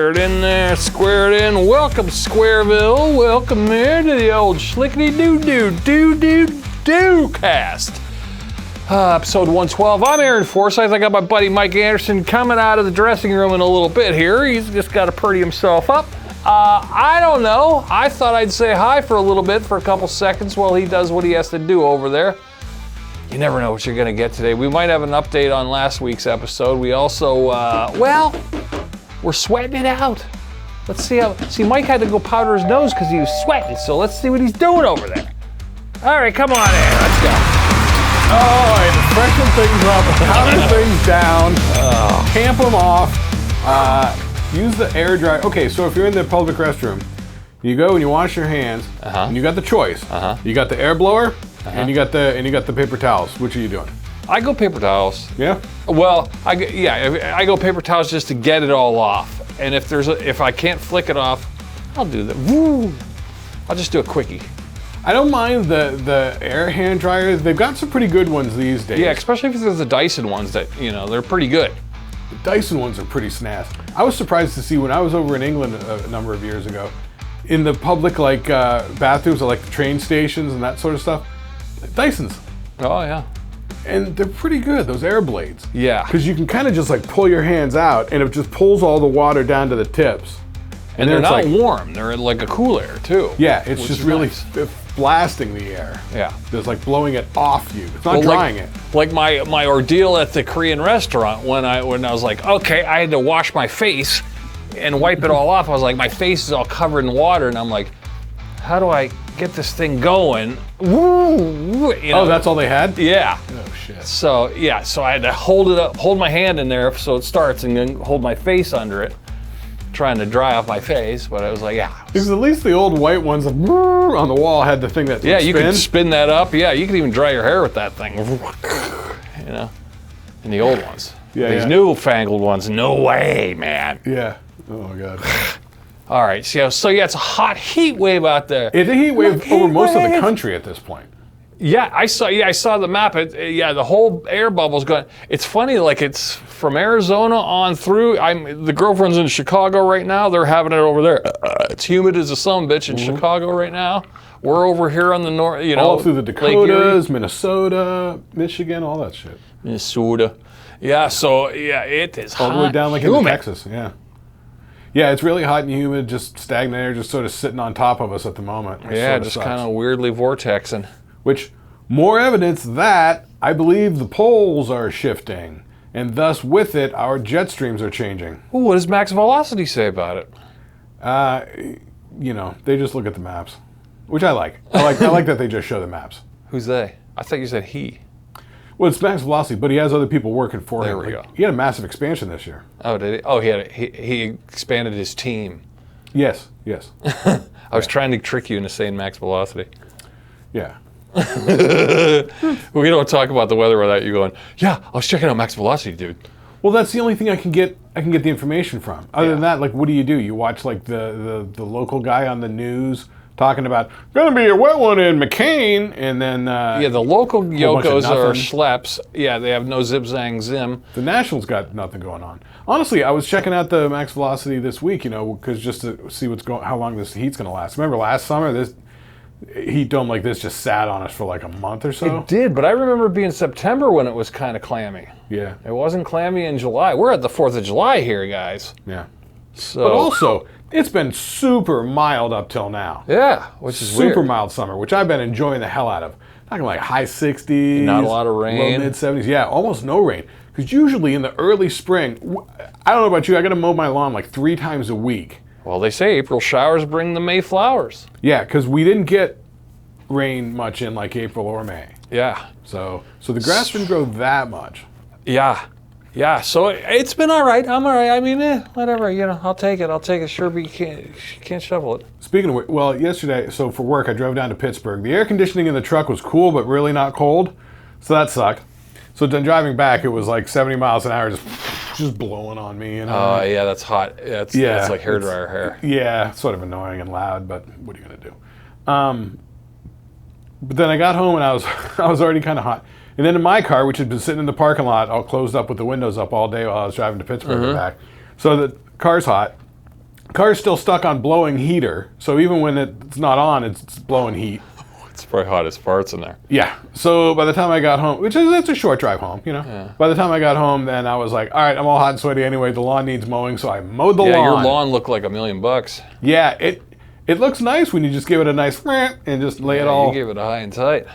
Square it in there, square it in. Welcome, Squareville. Welcome there to the old Shlicketty DooCast. Episode 112. I'm Aaron Forsyth. I got my buddy Mike Anderson coming out of the dressing room in a little bit here. He's just got to pretty himself up. I don't know. I thought I'd say hi for a little bit, for a couple seconds, while he does what he has to do over there. You never know what you're going to get today. We might have an update on last week's episode. We also, we're sweating it out. Let's see how. See, Mike had to go powder his nose because he was sweating, so let's see what he's doing over there. All right, come on in. Let's go. All right, freshen things up, powder things down, camp them off, use the air dryer. Okay, so if you're in the public restroom, you go and you wash your hands, and you got the choice. You got the air blower, and you got the paper towels. Which are you doing? I go paper towels. Yeah. Well, I go paper towels just to get it all off. And if I can't flick it off, I'll do that. Woo! I'll just do a quickie. I don't mind the air hand dryers. They've got some pretty good ones these days. Yeah, especially if there's the Dyson ones that, they're pretty good. The Dyson ones are pretty snaz. I was surprised to see when I was over in England a number of years ago, in the public bathrooms at the train stations and that sort of stuff, Dysons. Oh yeah. And they're pretty good, those air blades. Yeah. Because you can kind of just pull your hands out and it just pulls all the water down to the tips. And they're not warm, they're like a cool air too. Yeah, it's just really blasting the air. Yeah. It's like blowing it off you. It's not drying it. Like my ordeal at the Korean restaurant when I was like, okay, I had to wash my face and wipe it all off. I was like, my face is all covered in water, and I'm like, how do I get this thing going? Woo! Oh, that's all they had? Yeah. Oh shit. So I had to hold my hand in there so it starts, and then hold my face under it, trying to dry off my face. But I was like, yeah. Because at least the old white ones on the wall had the thing that you can spin that up. Yeah, you can even dry your hair with that thing. And the old ones. Yeah. These newfangled ones, no way, man. Yeah. Oh my god. All right, so it's a hot heat wave out there. It's a heat wave over most of the country at this point. Yeah, I saw the map. The whole air bubble's going. It's funny, it's from Arizona on through. The girlfriend's in Chicago right now. They're having it over there. It's humid as a sumbitch in Chicago right now. We're over here on the north, all through the Dakotas, Minnesota, Michigan, all that shit. Minnesota. Yeah, so it is all hot. the way down into Texas. Yeah. Yeah, it's really hot and humid, just stagnant air, just sort of sitting on top of us at the moment. Yeah, just kind of weirdly vortexing. Which, more evidence that I believe the poles are shifting, and thus with it, our jet streams are changing. Ooh, what does max velocity say about it? They just look at the maps, which I like. I like that they just show the maps. Who's they? I thought you said he. Well, it's max velocity, but he has other people working for him. There we go. He had a massive expansion this year. Oh, did he? Oh, he expanded his team. Yes. I was trying to trick you into saying max velocity. Yeah. We don't talk about the weather without you going, yeah, I was checking out max velocity, dude. Well, that's the only thing I can get the information from. Other than that, what do? You watch the local guy on the news talking about gonna be a wet one in McCain, and then the local Yokos are schleps. Yeah, they have no zip zang zim. The Nationals got nothing going on. Honestly, I was checking out the max velocity this week, because just to see how long this heat's gonna last. Remember last summer, this heat dome like this just sat on us for a month or so? It did, but I remember it being September when it was kind of clammy. Yeah. It wasn't clammy in July. We're at the 4th of July here, guys. Yeah. So. But also, it's been super mild up till now. Yeah, which is weird. Super mild summer, which I've been enjoying the hell out of. Talking high 60s. Not a lot of rain. Low mid 70s. Yeah, almost no rain. Because usually in the early spring, I don't know about you, I got to mow my lawn 3 times a week. Well, they say April showers bring the May flowers. Yeah, because we didn't get rain much in April or May. Yeah. So the grass didn't grow that much. Yeah, so it's been all right. I'm all right. I mean, whatever, I'll take it. Sure, but you can't shovel it. Speaking of which, yesterday, so for work, I drove down to Pittsburgh. The air conditioning in the truck was cool, but really not cold. So that sucked. So then driving back, it was 70 miles an hour, just blowing on me. Oh, yeah, that's hot. It's like hairdryer hair. Yeah, sort of annoying and loud, but what are you going to do? But then I got home and I was already kind of hot. And then in my car, which had been sitting in the parking lot all closed up with the windows up all day while I was driving to Pittsburgh and back. So the car's hot. Car's still stuck on blowing heater, so even when it's not on, it's blowing heat. It's probably hot as farts in there. Yeah. So by the time I got home, it's a short drive home, you know. Yeah. By the time I got home, then I was like, all right, I'm all hot and sweaty anyway. The lawn needs mowing, so I mowed the lawn. Yeah, your lawn looked like $1 million. Yeah, it looks nice when you just give it a nice and just lay it all. You gave it a high and tight.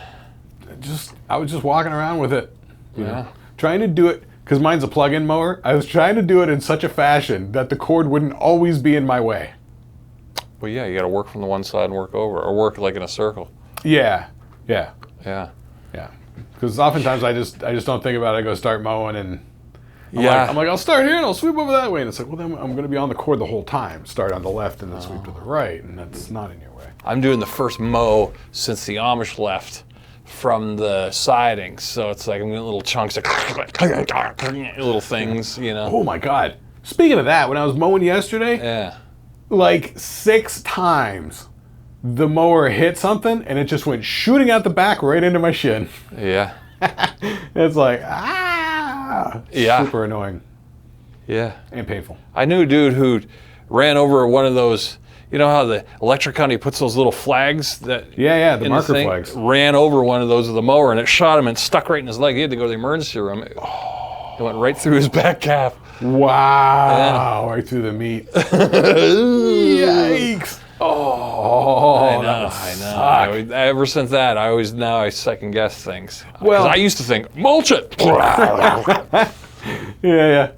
I was just walking around with it, you Yeah. know, trying to do it because mine's a plug-in mower. I was trying to do it in such a fashion that the cord wouldn't always be in my way. Well, yeah, you got to work from the one side and work over, or work like in a circle. Yeah. Yeah. Because oftentimes I just don't think about it. I go start mowing and Yeah. I'm like, I'll start here and I'll sweep over that way. And it's like, well, then I'm going to be on the cord the whole time. Start on the left and then sweep to the right, and that's not in your way. I'm doing the first mow since the Amish left from the siding, so it's like I'm getting little chunks of little things, you know. Oh my God! Speaking of that, when I was mowing yesterday, Yeah. like 6 times, the mower hit something and it just went shooting out the back right into my shin. Yeah. It's like Yeah. super annoying Yeah. and painful. I knew a dude who ran over one of those. You know how the electric company puts those little flags that Yeah, the in marker thing? flags. Ran over one of those with a mower and it shot him and stuck right in his leg. He had to go to the emergency room. It went right through his back calf. Wow! Right through the meat. Yikes! Oh, I know. Ever since that, I second guess things. Well- 'Cause I used to think, mulch it. Yeah.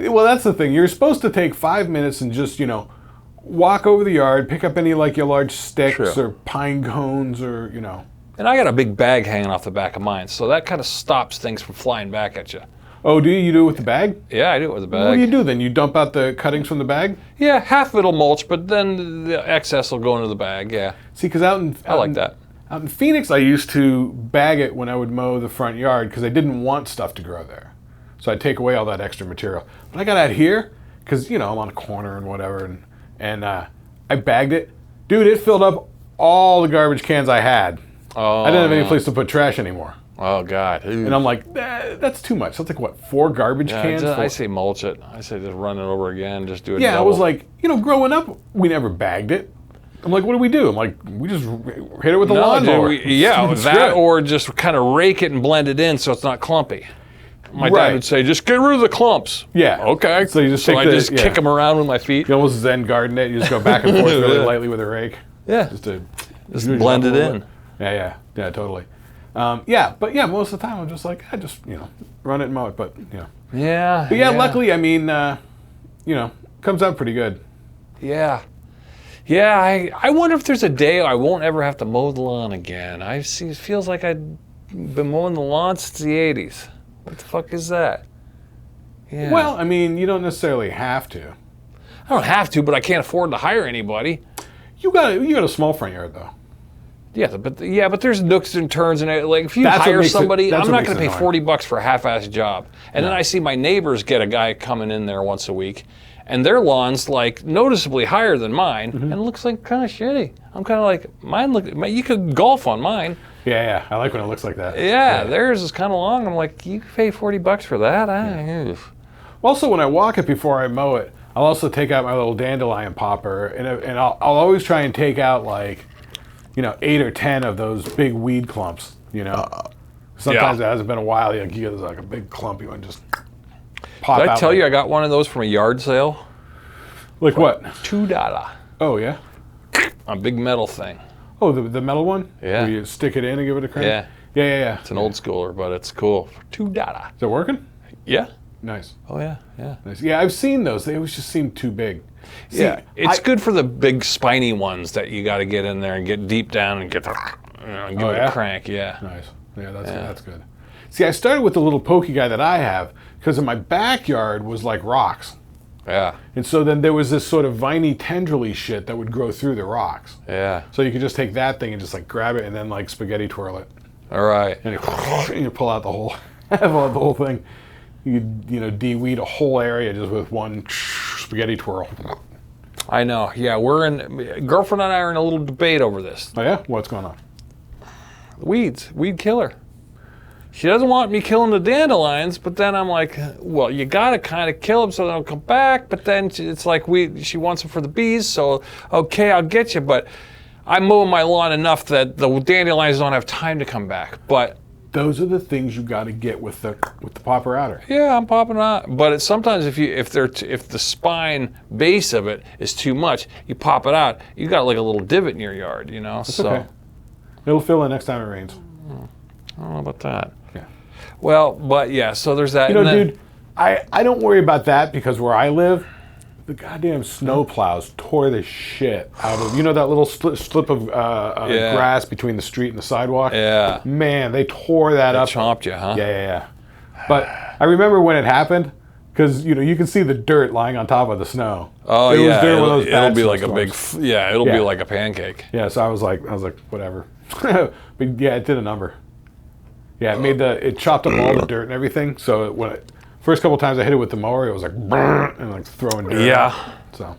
Well, that's the thing. You're supposed to take 5 minutes and just, walk over the yard, pick up any like your large sticks True. or pine cones or, And I got a big bag hanging off the back of mine, so that kind of stops things from flying back at you. Oh, do you do it with the bag? Yeah, I do it with a bag. What do you do then? You dump out the cuttings from the bag? Yeah, half of it'll mulch, but then the excess will go into the bag. Yeah, See, because I like that. Out in Phoenix, I used to bag it when I would mow the front yard because I didn't want stuff to grow there. So I'd take away all that extra material. But I got out here because, I'm on a corner and whatever, and I bagged it. Dude, it filled up all the garbage cans I had. Oh, I didn't have any place to put trash anymore. Oh God. And I'm like, that's too much. That's like, what, 4 garbage cans? I say mulch it. I say just run it over again. Just do it. Yeah, double. I was like, growing up, we never bagged it. I'm like, what do? I'm like, we just hit it with the lawnmower. Or just kind of rake it and blend it in so it's not clumpy. My Right. dad would say, just get rid of the clumps. Yeah. Okay. So you just I take just kick them around with my feet. You almost Zen garden it. You just go back and forth really lightly with a rake. Yeah. Just to blend it in. Yeah, totally. But most of the time I'm just like, run it and mow it. But Yeah. But luckily, I mean, comes out pretty good. Yeah. Yeah, I wonder if there's a day I won't ever have to mow the lawn again. It feels like I've been mowing the lawn since the 80s. What the fuck is that? Yeah. Well, I mean, you don't necessarily have to. I don't have to, but I can't afford to hire anybody. You got a small front yard though. Yeah, but there's nooks and turns, and like if you That's what hire makes it- somebody, that's I'm what not going to makes pay it annoying. $40 for a half-assed job. And then I see my neighbors get a guy coming in there once a week, and their lawn's like noticeably higher than mine, and it looks like kind of shitty. I'm kind of like, you could golf on mine. Yeah. I like when it looks like that. Yeah, theirs is kind of long. I'm like, you pay $40 for that? Also, when I walk it before I mow it, I'll also take out my little dandelion popper, and I'll always try and take out like, 8 or 10 of those big weed clumps. Sometimes it hasn't been a while. You get like a big clumpy one just pop out. Did I tell you I got one of those from a yard sale? Like what? $2. Oh yeah. A big metal thing. Oh, the metal one. Yeah. Where you stick it in and give it a crank. Yeah. Yeah. It's an old schooler, but it's cool. For $2. Is it working? Yeah. Nice. Oh yeah. Nice. Yeah, I've seen those. They always just seem too big. See, Yeah, it's good for the big spiny ones that you got to get in there and get deep down and get, and give it a crank. Yeah. Nice. Yeah, that's good. See, I started with the little pokey guy that I have because in my backyard was like rocks. Yeah. And so then there was this sort of viney tendrily shit that would grow through the rocks. Yeah. So you could just take that thing and just like grab it and then like spaghetti twirl it. All right. And you pull out the whole, the whole thing. You de-weed a whole area just with one spaghetti twirl. I know. Yeah, girlfriend and I are in a little debate over this. Oh yeah? What's going on? Weeds, weed killer. She doesn't want me killing the dandelions, but then I'm like, well, you gotta kind of kill them so they don't come back. But then it's like she wants them for the bees, so okay, I'll get you. But I'm mowing my lawn enough that the dandelions don't have time to come back. But those are the things you got to get with the popper outer. yeah, I'm popping out. But sometimes if the spine base of it is too much, you pop it out. You got like a little divot in your yard, you know. That's okay. It'll fill in next time it rains. I don't know about that. Yeah. Well, but yeah, so there's that. You know, dude, I don't worry about that because where I live, the goddamn snow plows tore the shit out of, that little slip of grass between the street and the sidewalk? Yeah. Man, they tore that up. Chomped you, huh? Yeah. But I remember when it happened, because, you can see the dirt lying on top of the snow. Oh, it yeah. was during one of those it'll bad be like a snowstorms. big, it'll be like a pancake. Yeah, so I was like, whatever. But yeah, it did a number. Yeah, it chopped up all the dirt and everything. So first couple times I hit it with the mower, it was like, and like throwing dirt. Yeah. So.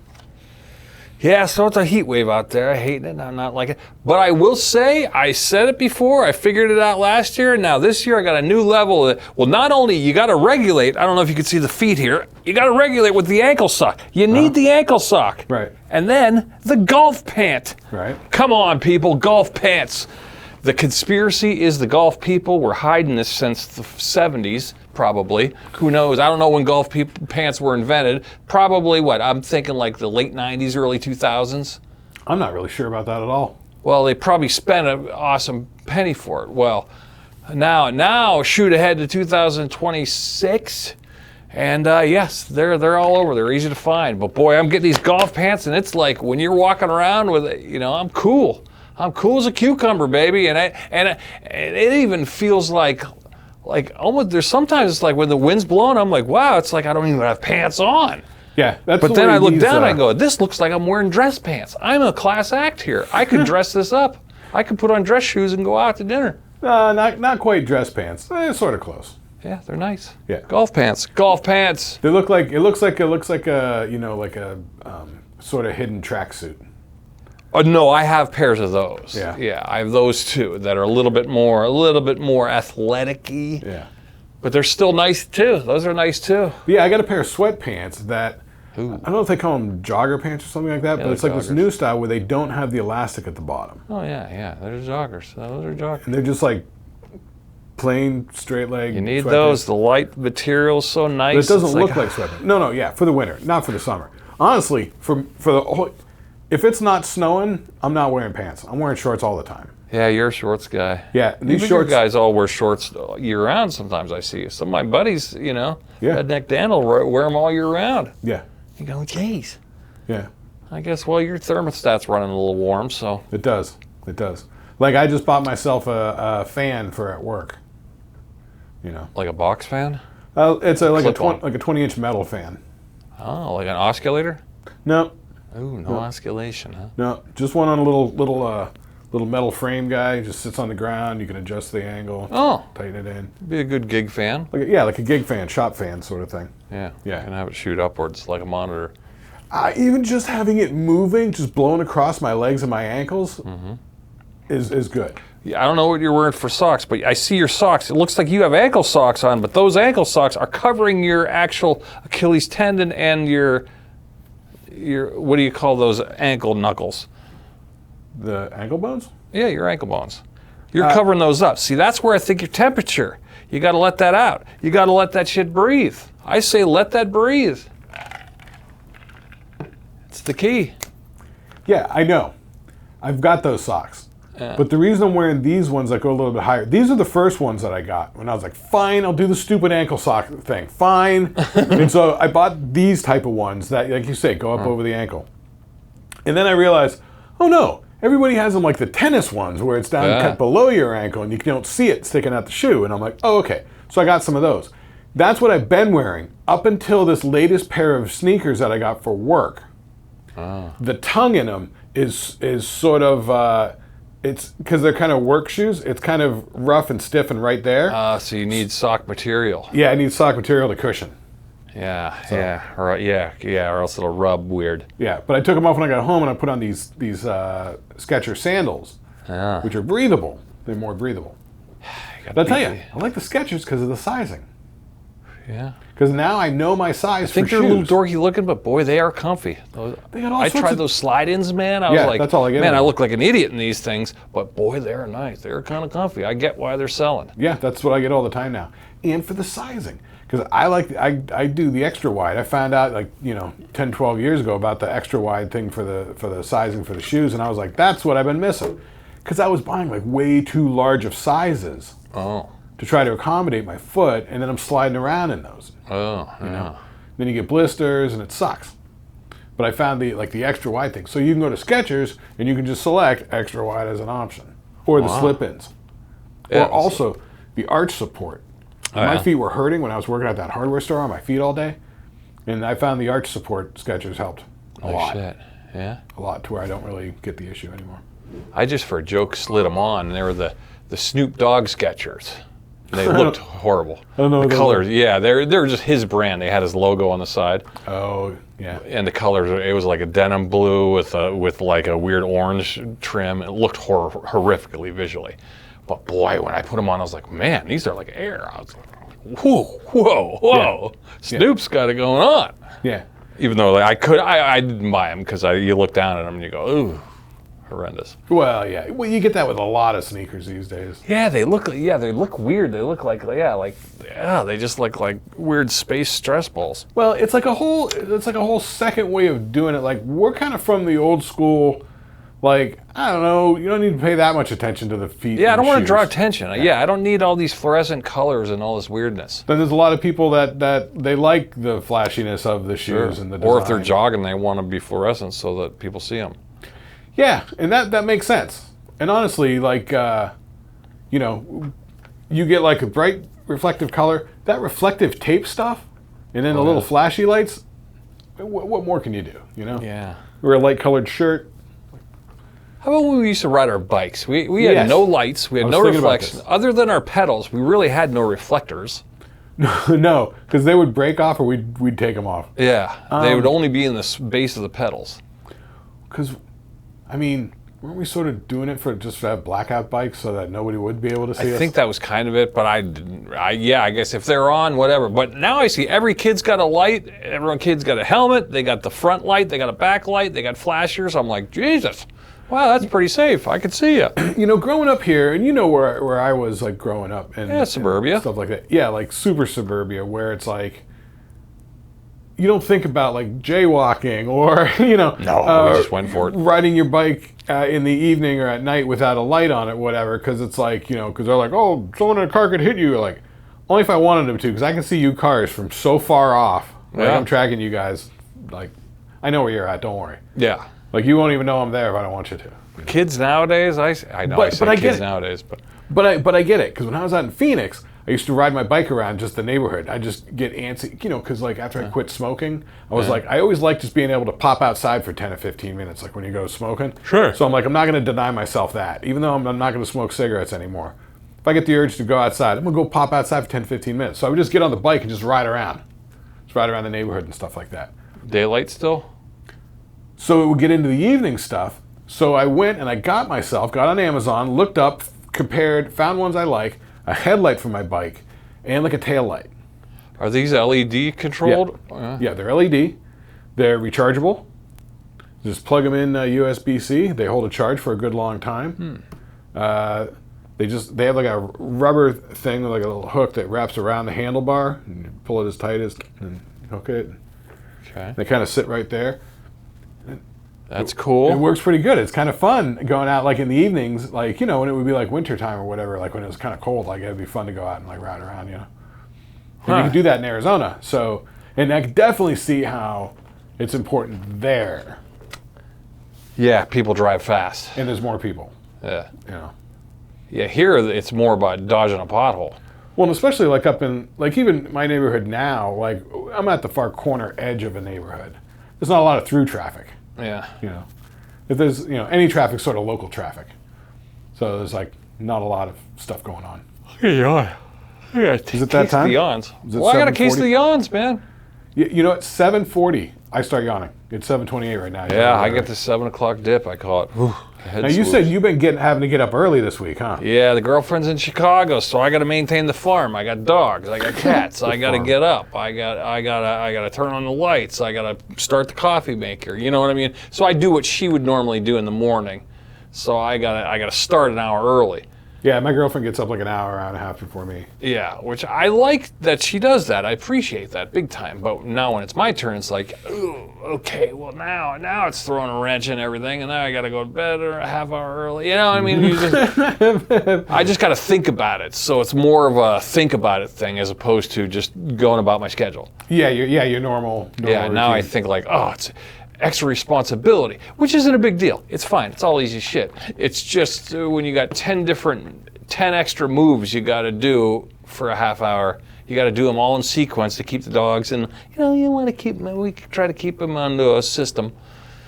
Yeah, so it's a heat wave out there. I hate it. I'm not liking it. But I will say, I said it before. I figured it out last year. Now this year I got a new level. Well, not only you got to regulate. I don't know if you can see the feet here. You got to regulate with the ankle sock. You need the ankle sock. Right. And then the golf pant. Right. Come on, people, golf pants. The conspiracy is the golf people were hiding this since the 70s, probably. Who knows? I don't know when golf pants were invented. Probably I'm thinking like the late 90s, early 2000s. I'm not really sure about that at all. Well, they probably spent an awesome penny for it. Well, now shoot ahead to 2026. And yes, they're all over. They're easy to find. But boy, I'm getting these golf pants, and it's like when you're walking around with it, I'm cool. I'm cool as a cucumber, baby, and it even feels like almost. There's sometimes it's like when the wind's blowing, I'm like, wow, it's like I don't even have pants on. Yeah, that's. But then I look down, and I go, this looks like I'm wearing dress pants. I'm a class act here. I could dress this up. I could put on dress shoes and go out to dinner. Not quite dress pants. Sort of close. Yeah, they're nice. Yeah, golf pants. Golf pants. They look like it looks like a like a sort of hidden tracksuit. No, I have pairs of those. Yeah, I have those too that are a little bit more athletic-y. Yeah, but they're still nice too. Those are nice too. Yeah, I got a pair of sweatpants that Ooh. I don't know if they call them jogger pants or something like that, but it's like this new style where they don't have the elastic at the bottom. Oh yeah, they're joggers. Those are joggers. And they're just like plain straight leg. You need sweatpants. those. The light material's so nice. But it doesn't look like sweatpants. No, yeah, for the winter, not for the summer. Honestly, for the whole. If it's not snowing, I'm not wearing pants. I'm wearing shorts all the time. Yeah, you're a shorts guy. Yeah, these Even shorts. Your guys all wear shorts year round. Sometimes I see some of my buddies, Redneck Dan will wear them all year round. Yeah. You go, geez. Yeah. I guess your thermostat's running a little warm, so. It does. Like I just bought myself a fan for at work. Like a box fan? It's like a 20-inch metal fan. Oh, like an oscillator? No. Ooh, no oscillation, huh? No, just one on a little metal frame guy. Just sits on the ground. You can adjust the angle. Oh, tighten it in. Be a good gig fan. Like a gig fan, shop fan sort of thing. Yeah. Yeah. You can have it shoot upwards like a monitor. Even just having it moving, just blowing across my legs and my ankles, is good. Yeah, I don't know what you're wearing for socks, but I see your socks. It looks like you have ankle socks on, but those ankle socks are covering your actual Achilles tendon and your what do you call those ankle knuckles? The ankle bones? Yeah, your ankle bones. You're covering those up. See, that's where I think your temperature. You got to let that out. You got to let that shit breathe. I say let that breathe. It's the key. Yeah, I know. I've got those socks. Yeah. But the reason I'm wearing these ones that go a little bit higher, these are the first ones that I got when I was like, fine, I'll do the stupid ankle sock thing. Fine. And so I bought these type of ones that, like you say, go up over the ankle. And then I realized, oh no, everybody has them like the tennis ones where it's down cut below your ankle and you don't see it sticking out the shoe. And I'm like, oh, okay. So I got some of those. That's what I've been wearing up until this latest pair of sneakers that I got for work. The tongue in them is sort of... it's because they're kind of work shoes. It's kind of rough and stiff and right there. So you need sock material. Yeah, I need sock material to cushion. Or else it'll rub weird. Yeah, but I took them off when I got home and I put on these Skechers sandals, which are breathable. They're more breathable. But I'll tell you, I like the Skechers because of the sizing. Yeah. Because now I know my size for shoes. I think they're a little dorky looking, but boy, they are comfy. They got all I sorts tried of... those slide-ins, man. I was like, that's all I get. Man, I look like an idiot in these things, but boy, they're nice. They're kind of comfy. I get why they're selling. Yeah, that's what I get all the time now. And for the sizing. Because I do the extra wide. I found out 10, 12 years ago about the extra wide thing for the sizing for the shoes, and I was like, that's what I've been missing. Because I was buying like way too large of sizes. Oh. To try to accommodate my foot, and then I'm sliding around in those. Oh, you know? Then you get blisters, and it sucks. But I found the extra wide thing. So you can go to Skechers, and you can just select extra wide as an option. Or the slip-ins. Yeah, or also the arch support. My feet were hurting when I was working at that hardware store on my feet all day. And I found the arch support Skechers helped a lot. Shit. Yeah? A lot, to where I don't really get the issue anymore. I just, for a joke, slid them on, and they were the Snoop Dogg Skechers. They looked horrible. I don't know the colors, yeah, they're just his brand. They had his logo on the side. Oh, yeah. And the colors, it was like a denim blue with like a weird orange trim. It looked horrifically visually. But boy, when I put them on, I was like, man, these are like air. I was like, whoa. Yeah. Snoop's got it going on. Yeah. Even though I didn't buy them because you look down at them and you go, ooh. Horrendous. Well, yeah. Well, you get that with a lot of sneakers these days. Yeah, they look weird. They look they just look like weird space stress balls. Well, it's like a whole second way of doing it. Like, we're kind of from the old school, like, I don't know, you don't need to pay that much attention to the feet. Yeah, I don't want to draw attention. Yeah, I don't need all these fluorescent colors and all this weirdness. Then there's a lot of people that they like the flashiness of the shoes and the design. Or if they're jogging, they want to be fluorescent so that people see them. Yeah, and that makes sense. And honestly, like, you get like a bright reflective color, that reflective tape stuff, and then the little flashy lights, what more can you do, you know? Yeah. Or a light colored shirt. How about when we used to ride our bikes? We had no lights, we had no reflection. Other than our pedals, we really had no reflectors. No, because they would break off or we'd take them off. Yeah, they would only be in the base of the pedals. Because... I mean, weren't we sort of doing it just to have blackout bikes so that nobody would be able to see us? I think that was kind of it, but I guess if they're on, whatever. But now I see every kid's got a light, every kid's got a helmet, they got the front light, they got a back light, they got flashers. I'm like, Jesus, wow, that's pretty safe. I could see you. You know, growing up here, and you know where I was like growing up. And, suburbia. And stuff like that. Yeah, like super suburbia, where it's like, you don't think about like jaywalking or, No, we just went for it. Riding your bike in the evening or at night without a light on it, whatever, because it's like, because they're like, oh, someone in a car could hit you. You're like, only if I wanted them to, because I can see you cars from so far off. Like, I'm tracking you guys. Like, I know where you're at, don't worry. Yeah. Like, you won't even know I'm there if I don't want you to. Kids nowadays, I know I say kids nowadays, but I get it, because when I was out in Phoenix, I used to ride my bike around just the neighborhood. I just get antsy, because like after I quit smoking, I was like, I always like just being able to pop outside for 10 or 15 minutes, like when you go smoking. Sure. So I'm like, I'm not going to deny myself that, even though I'm not going to smoke cigarettes anymore. If I get the urge to go outside, I'm going to go pop outside for 10, 15 minutes. So I would just get on the bike and just ride around. Just ride around the neighborhood and stuff like that. Daylight still? So it would get into the evening stuff. So I went and I got on Amazon, looked up, compared, found ones I like, a headlight for my bike, and like a tail light. Are these LED controlled? Yeah, they're LED. They're rechargeable. Just plug them in USB-C. They hold a charge for a good long time. They have like a rubber thing, like a little hook that wraps around the handlebar, and you pull it as tight as and hook it. Okay. They kind of sit right there. That's cool. It works pretty good. It's kind of fun going out like in the evenings, like, when it would be like wintertime or whatever, like when it was kind of cold, like it'd be fun to go out and like ride around, And you can do that in Arizona. So, and I can definitely see how it's important there. Yeah, people drive fast. And there's more people. Yeah. Yeah, here it's more about dodging a pothole. Well, and especially like up in, like even my neighborhood now, like I'm at the far corner edge of a neighborhood. There's not a lot of through traffic. Yeah. If there's, any traffic, sort of local traffic. So there's like not a lot of stuff going on. Yeah. Is it that time? The yawns. Well, I got a case of the yawns, man. At 7:40, I start yawning. It's 7:28 right now. Yeah, I get the 7 o'clock dip, I call it. Now you said you've been having to get up early this week, huh? Yeah, the girlfriend's in Chicago, so I got to maintain the farm. I got dogs, I got cats. I got to get up. I got to turn on the lights. I got to start the coffee maker. You know what I mean? So I do what she would normally do in the morning. So I got to start an hour early. Yeah, my girlfriend gets up like an hour and a half before me. Yeah, which I like that she does that. I appreciate that big time. But now when it's my turn, it's like, ooh, okay, well now it's throwing a wrench in everything, and now I got to go to bed or a half hour early. You know what I mean? I just got to think about it. So it's more of a think about it thing as opposed to just going about my schedule. Yeah, your normal yeah, now I think like, oh, it's extra responsibility, which isn't a big deal. It's fine. It's all easy shit. It's just when you got 10 extra moves you got to do for a half hour, you got to do them all in sequence to keep the dogs, and you want to keep them, we try to keep them onto a system.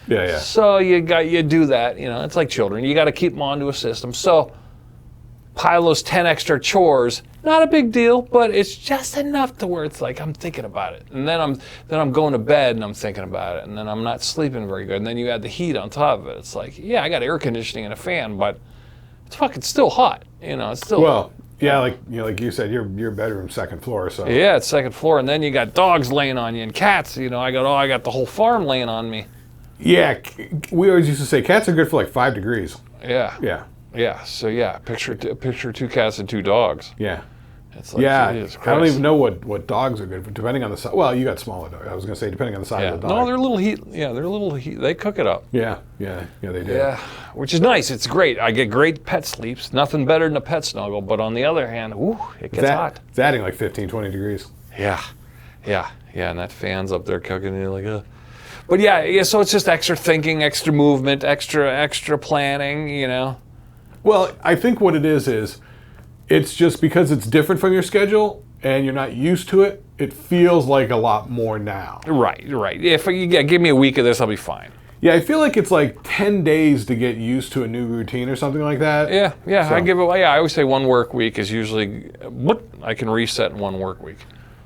Yeah. So you do that, it's like children. You got to keep them onto a system. So pile those 10 extra chores, not a big deal, but it's just enough to where it's like I'm thinking about it. And then I'm going to bed and I'm thinking about it, and then I'm not sleeping very good. And then you add the heat on top of it. It's like, yeah, I got air conditioning and a fan, but it's fucking still hot. It's still well, yeah, like you said, your bedroom second floor, so yeah, it's second floor, and then you got dogs laying on you and cats. I got the whole farm laying on me. Yeah, we always used to say cats are good for like 5 degrees. Yeah. So yeah, picture 2 cats and 2 dogs. Yeah. It's like, yeah, Jesus Christ. I don't even know what dogs are good for, depending on the size. Well, you got smaller dogs. I was going to say, depending on the size of the dog. No, they're little heat. Yeah, they're little heat. They cook it up. Yeah, they do. Yeah, which is nice. It's great. I get great pet sleeps. Nothing better than a pet snuggle. But on the other hand, it gets hot. It's adding like 15, 20 degrees. Yeah, and that fan's up there cooking, and you're like, But yeah, so it's just extra thinking, extra movement, extra planning, Well, I think what it is it's just because it's different from your schedule and you're not used to it, it feels like a lot more now. Right. If you give me a week of this, I'll be fine. Yeah, I feel like it's like 10 days to get used to a new routine or something like that. Yeah. So. I always say 1 work week is usually, I can reset in 1 work week.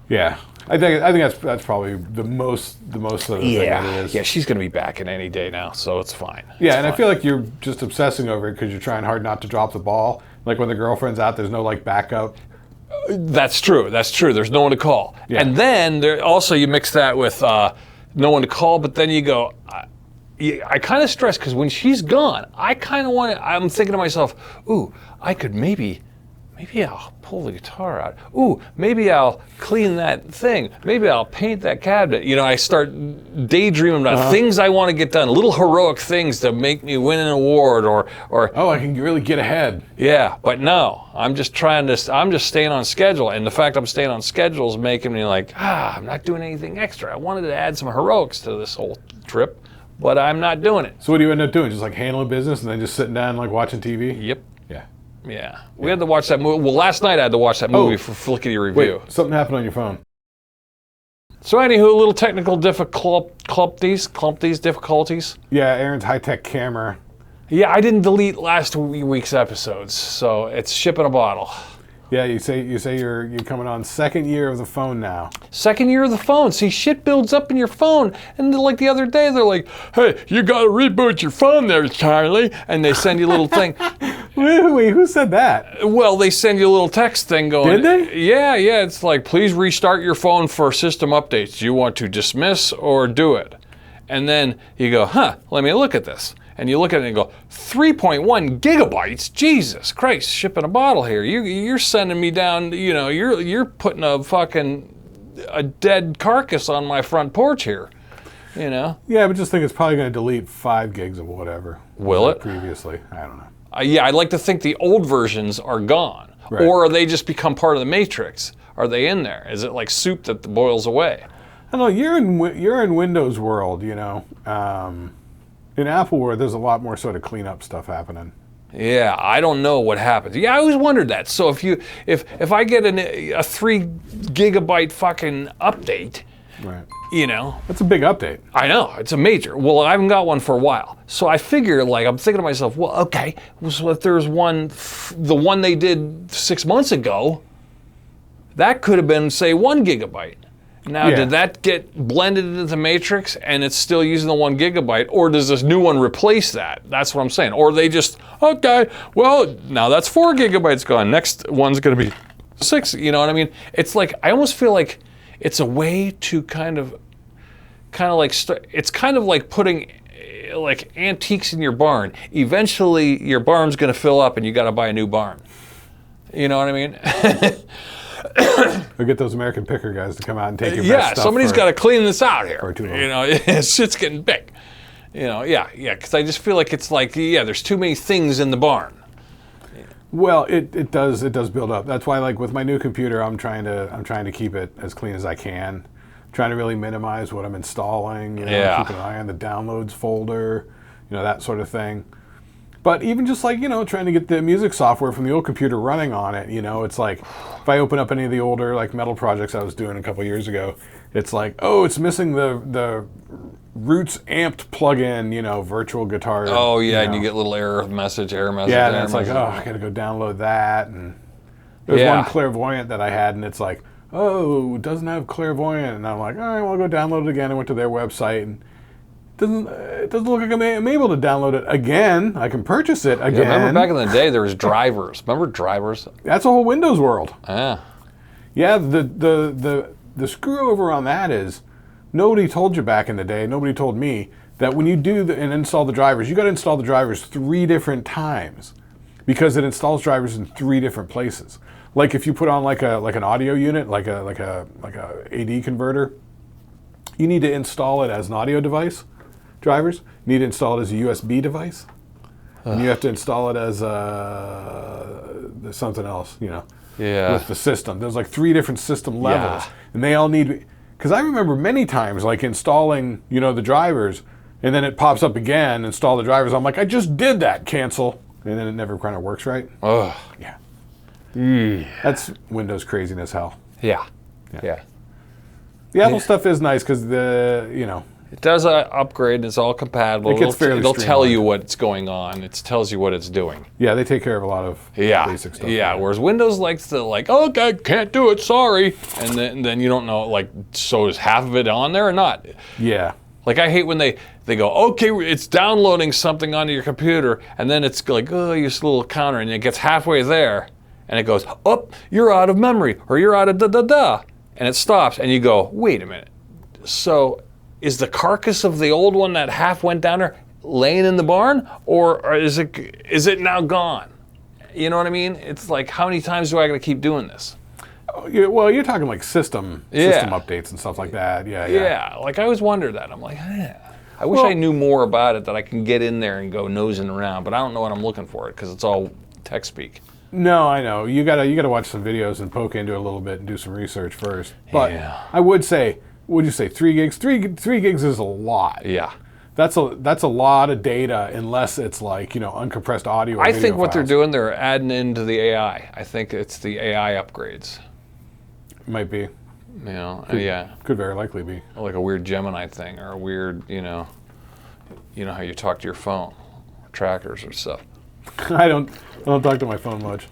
Yeah. I think that's probably the most of the thing that it is. Yeah, she's going to be back in any day now, so it's fine. I feel like you're just obsessing over it because you're trying hard not to drop the ball. Like when the girlfriend's out, there's no like backup. That's true. There's no one to call. Yeah. And then you mix that with no one to call, but then you go, I kind of stress because when she's gone, I kind of I'm thinking to myself, ooh, I could maybe I'll pull the guitar out. Ooh, maybe I'll clean that thing. Maybe I'll paint that cabinet. I start daydreaming about things I want to get done, little heroic things to make me win an award or I can really get ahead. Yeah, but no, I'm just staying on schedule. And the fact I'm staying on schedule is making me like, I'm not doing anything extra. I wanted to add some heroics to this whole trip, but I'm not doing it. So what do you end up doing? Just like handling business and then just sitting down like watching TV? Yep. Yeah. We had to watch that movie. Well, last night I had to watch that movie for Shlicketty Review. Wait, something happened on your phone. So anywho, a little technical difficulties. Yeah, Aaron's high-tech camera. Yeah, I didn't delete last week's episodes, so it's shipping a bottle. Yeah, you say you're coming on 2nd year of the phone now. 2nd year of the phone. See, shit builds up in your phone. And like the other day, they're like, hey, you got to reboot your phone there, Charlie. And they send you a little thing. Wait, who said that? Well, they send you a little text thing going. Did they? Yeah. It's like, please restart your phone for system updates. Do you want to dismiss or do it? And then you go, let me look at this. And you look at it and go, 3.1 gigabytes? Jesus Christ, shipping a bottle here. You're sending me down, you're putting a dead carcass on my front porch here, Yeah, but just think it's probably going to delete 5 gigs of whatever. Will it? Previously, I don't know. I'd like to think the old versions are gone. Right. Or they just become part of the matrix. Are they in there? Is it like soup that boils away? I don't know, you're in Windows world, In Apple world, there's a lot more sort of cleanup stuff happening. Yeah, I don't know what happens. Yeah, I always wondered that. So if I get a 3 gigabyte fucking update, right? That's a big update. I know, it's a major. Well, I haven't got one for a while, so I figure I'm thinking to myself, well, okay, so if there's the one they did 6 months ago, that could have been say 1 gigabyte. Now, did that get blended into the matrix and it's still using the 1 gigabyte, or does this new one replace that? That's what I'm saying. Or they just, okay, well, now that's 4 gigabytes gone. Next one's going to be 6, you know what I mean? It's like, I almost feel like it's a way to kind of like, it's kind of like putting like antiques in your barn. Eventually, your barn's going to fill up and you got to buy a new barn. You know what I mean? We'll get those American picker guys to come out and take your best Yeah, stuff. somebody's got to clean this out here. too long. You know, shit's getting big. You know, yeah, because I just feel like it's like, there's too many things in the barn. Well, it does build up. That's why, like with my new computer, I'm trying to keep it as clean as I can. Trying to really minimize what I'm installing. You know, keep an eye on the downloads folder. You know, that sort of thing. But even just like, trying to get the music software from the old computer running on it, it's like, if I open up any of the older like metal projects I was doing a couple years ago, it's like, oh, it's missing the Roots amped plugin, virtual guitar. Oh yeah, and you get a little error message. Yeah, and it's like, oh, I gotta go download that. And there's one clairvoyant that I had, and it's like, oh, it doesn't have clairvoyant. And I'm like, all right, well, I'll go download it again. I went to their website, and it doesn't look like I'm able to download it again. I can purchase it again. Yeah, remember back in the day there was drivers. Remember drivers? That's a whole Windows world. Yeah. Yeah, the screw over on that is nobody told you back in the day, nobody told me that when you do and install the drivers, you got to install the drivers 3 different times because it installs drivers in 3 different places. Like if you put on like an audio unit, like a AD converter, you need to install it as an audio device. Drivers, you need to install it as a USB device, and you have to install it as something else, with the system. There's like 3 different system levels, and they all need, because I remember many times like installing, the drivers, and then it pops up again, install the drivers. I'm like, I just did that, cancel, and then it never kind of works right. Oh, yeah. That's Windows craziness hell. Yeah. The Apple stuff is nice because it does upgrade. It's all compatible. It gets fairly It'll tell streamlined. you what's going on. It tells you what it's doing. Yeah, they take care of a lot of basic stuff. Yeah, whereas Windows likes to okay, can't do it, sorry. And then you don't know, like, so is half of it on there or not? Yeah. Like, I hate when they go, okay, it's downloading something onto your computer, and then it's like, oh, use a little counter, and it gets halfway there, and it goes, oh, you're out of memory, or you're out of da-da-da. And it stops, and you go, wait a minute. So is the carcass of the old one that half went down there laying in the barn, or is it now gone? You know what I mean? It's like, how many times do I got to keep doing this? Well, you're talking like system updates and stuff like that. Yeah, like I always wondered that. I'm like, I wish I knew more about it, that I can get in there and go nosing around, but I don't know what I'm looking for it because it's all tech speak. No, I know. You gotta watch some videos and poke into it a little bit and do some research first. But I would say, would you say 3 gigs? 3 gigs is a lot. Yeah. That's a lot of data unless it's like, uncompressed audio or I video think what files. they're doing, they're adding into the AI. I think it's the AI upgrades. Might be. Could very likely be. Like a weird Gemini thing, or a weird, you know how you talk to your phone, or trackers or stuff. I don't talk to my phone much.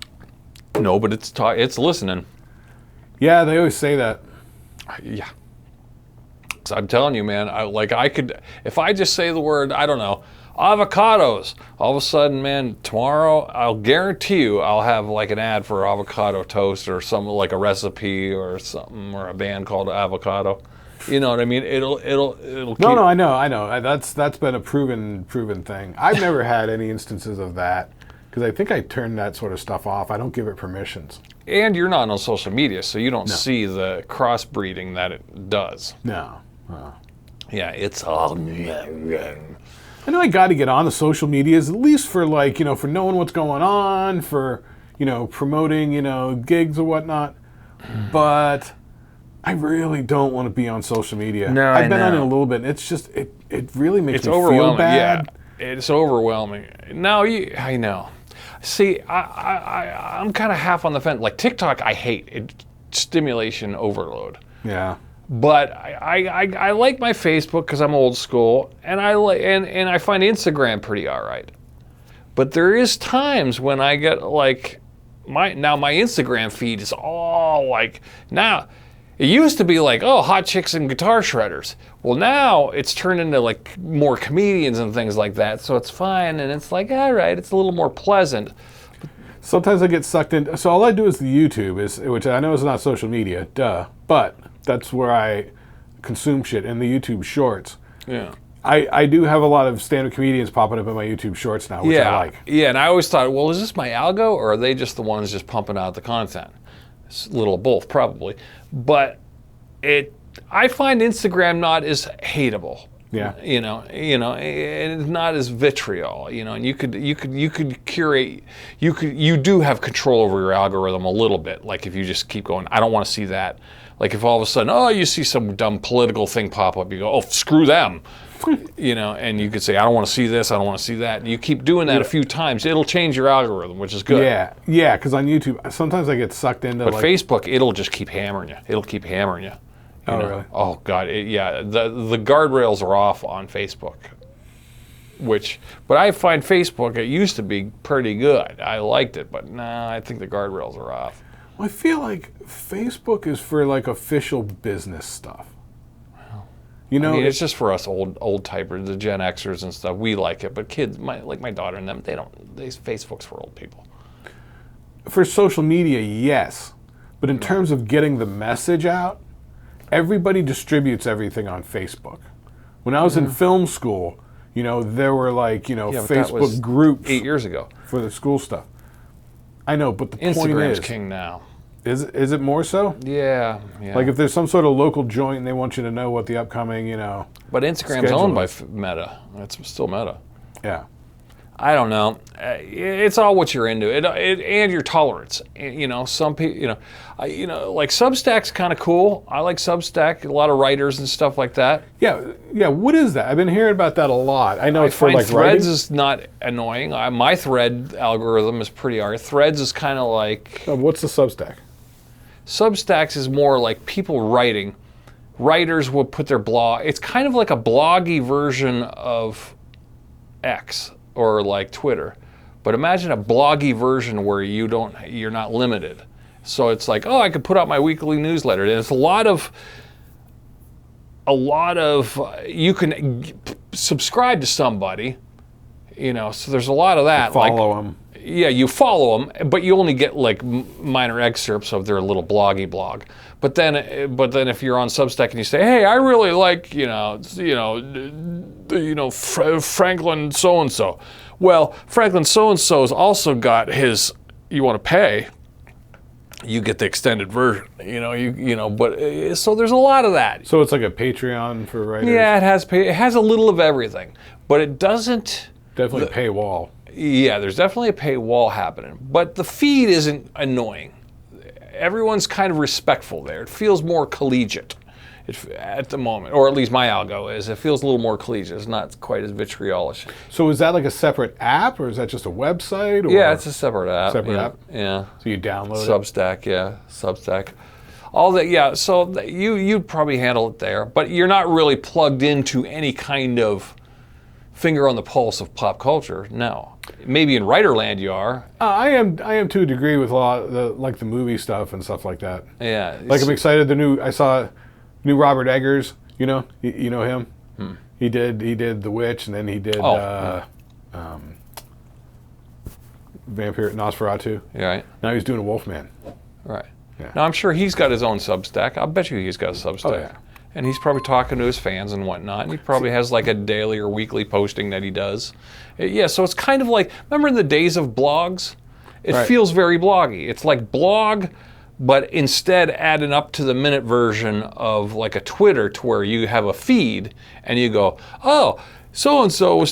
No, but it's listening. Yeah, they always say that. Yeah. So I'm telling you, man, I could, if I just say the word, I don't know, avocados, all of a sudden, man, tomorrow, I'll guarantee you I'll have like an ad for avocado toast or something, like a recipe or something, or a band called Avocado. You know what I mean? It'll keep... No, I know. That's been a proven thing. I've never had any instances of that because I think I turned that sort of stuff off. I don't give it permissions. And you're not on social media, so you don't see the crossbreeding that it does. No. Yeah, it's all... I know I got to get on the social medias, at least for like, for knowing what's going on, for, promoting, gigs or whatnot. But I really don't want to be on social media. No, I've been on it a little bit. And it's just, it really makes me feel bad. Yeah, it's overwhelming. No, I know. See, I'm kind of half on the fence. Like TikTok, I hate it. Stimulation overload. Yeah. But I like my Facebook because I'm old school, and I find Instagram pretty all right. But there is times when I get like my Instagram feed is all like, now It used to be like, oh, hot chicks and guitar shredders. Well, now it's turned into like more comedians and things like that. So it's fine, and it's like, all right, it's a little more pleasant. Sometimes I get sucked in. So all I do is the YouTube, which I know is not social media, but that's where I consume shit in the YouTube Shorts. Yeah. I do have a lot of stand-up comedians popping up in my YouTube Shorts now, which I like. Yeah, and I always thought, well, is this my algo, or are they just the ones just pumping out the content? It's a little of both, probably. But I find Instagram not as hateable. Yeah. And it's not as vitriol, and you could curate, you do have control over your algorithm a little bit. Like if you just keep going, I don't want to see that. Like if all of a sudden, you see some dumb political thing pop up, you go, oh, screw them. And you could say, I don't want to see this, I don't want to see that. And you keep doing that a few times, it'll change your algorithm, which is good. Yeah, because on YouTube, sometimes I get sucked into But Facebook, it'll just keep hammering you. It'll keep hammering you. Really? Oh, God, the guardrails are off on Facebook. But I find Facebook, it used to be pretty good. I liked it, but I think the guardrails are off. Well, I feel like Facebook is for like official business stuff. It's just for us old typers, the Gen Xers and stuff. We like it, but kids, like my daughter and them, Facebook's for old people. For social media, yes, but in terms of getting the message out, everybody distributes everything on Facebook. When I was in film school, there were like Facebook groups 8 years ago for the school stuff. I know, but the point Instagram's is, king now. Is it more so? Yeah. Like if there's some sort of local joint and they want you to know what the upcoming, But Instagram's owned by Meta. It's still Meta. Yeah. I don't know. It's all what you're into, and your tolerance. Some people, like Substack's kind of cool. I like Substack. A lot of writers and stuff like that. Yeah. What is that? I've been hearing about that a lot. I know it's for like Threads writing. is not annoying. My Thread algorithm is pretty hard. Threads is kind of like. What's the Substack? Substacks is more like people writing. Writers will put their blog. It's kind of like a bloggy version of X or like Twitter, but imagine a bloggy version where you're not limited. So it's like, I could put out my weekly newsletter, and it's a lot of you can subscribe to somebody, So there's a lot of that. Follow them. Yeah, you follow them, but you only get like minor excerpts of their little bloggy blog. But then if you're on Substack and you say, hey, I really like Franklin so and so. Well, Franklin so and so's also got his. You want to pay, you get the extended version. But so there's a lot of that. So it's like a Patreon for writers. Yeah, it has a little of everything, but it doesn't. Definitely paywall. Yeah, there's definitely a paywall happening, but the feed isn't annoying. Everyone's kind of respectful there. It feels more collegiate at the moment, or at least my algo is. It feels a little more collegiate. It's not quite as vitriolish. So is that like a separate app, or is that just a website? Or Yeah, it's a separate app. App? Yeah. So you download Substack, Substack. All that, yeah. So you'd probably handle it there, but you're not really plugged into any kind of finger on the pulse of pop culture. No. Maybe in Writerland you are. I am to a degree with a lot of the movie stuff and stuff like that. Yeah. Like I'm excited. I saw new Robert Eggers. You know him. He did The Witch, and then he did Vampire Nosferatu. Yeah, right. Now he's doing a Wolfman. Right. Yeah. Now I'm sure he's got his own Substack. I'll bet you he's got a Substack. Oh, yeah. And he's probably talking to his fans and whatnot. And he probably has like a daily or weekly posting that he does. Yeah, so it's kind of like, remember in the days of blogs? It feels very bloggy. It's like blog, but instead adding up to the minute version of like a Twitter, to where you have a feed and you go, oh, so-and-so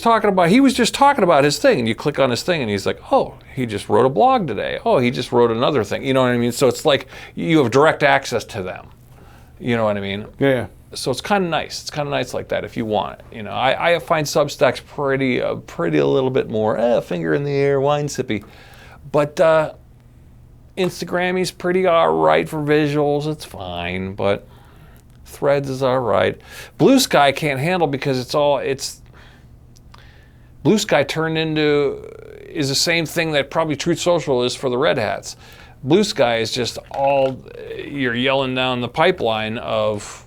he was just talking about his thing. And you click on his thing and he's like, oh, he just wrote a blog today. Oh, he just wrote another thing. You know what I mean? So it's like you have direct access to them. You know what I mean? Yeah. So it's kind of nice. It's kind of nice like that if you want it. I find Substack's pretty a little bit more finger in the air, wine sippy. But Instagrammy's pretty all right for visuals. It's fine, but Threads is all right. Blue Sky can't handle because Blue Sky turned into is the same thing that probably Truth Social is for the Red Hats. Blue Sky is just all you're yelling down the pipeline of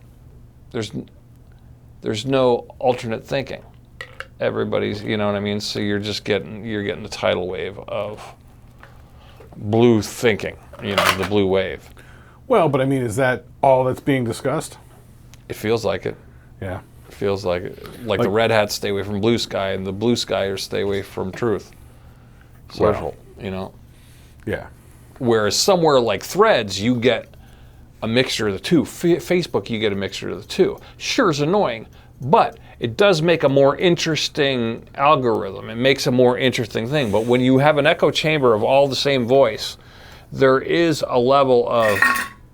there's no alternate thinking. Everybody's, you know what I mean? So you're getting the tidal wave of blue thinking, the blue wave. Well, but I mean, is that all that's being discussed? It feels like it. Yeah. It feels like it. Like the red hats stay away from blue sky, and the blue skyers stay away from truth. Social, Yeah. Whereas somewhere like Threads, you get a mixture of the two. Facebook, you get a mixture of the two. Sure, it's annoying, but it does make a more interesting algorithm. It makes a more interesting thing. But when you have an echo chamber of all the same voice, there is a level of,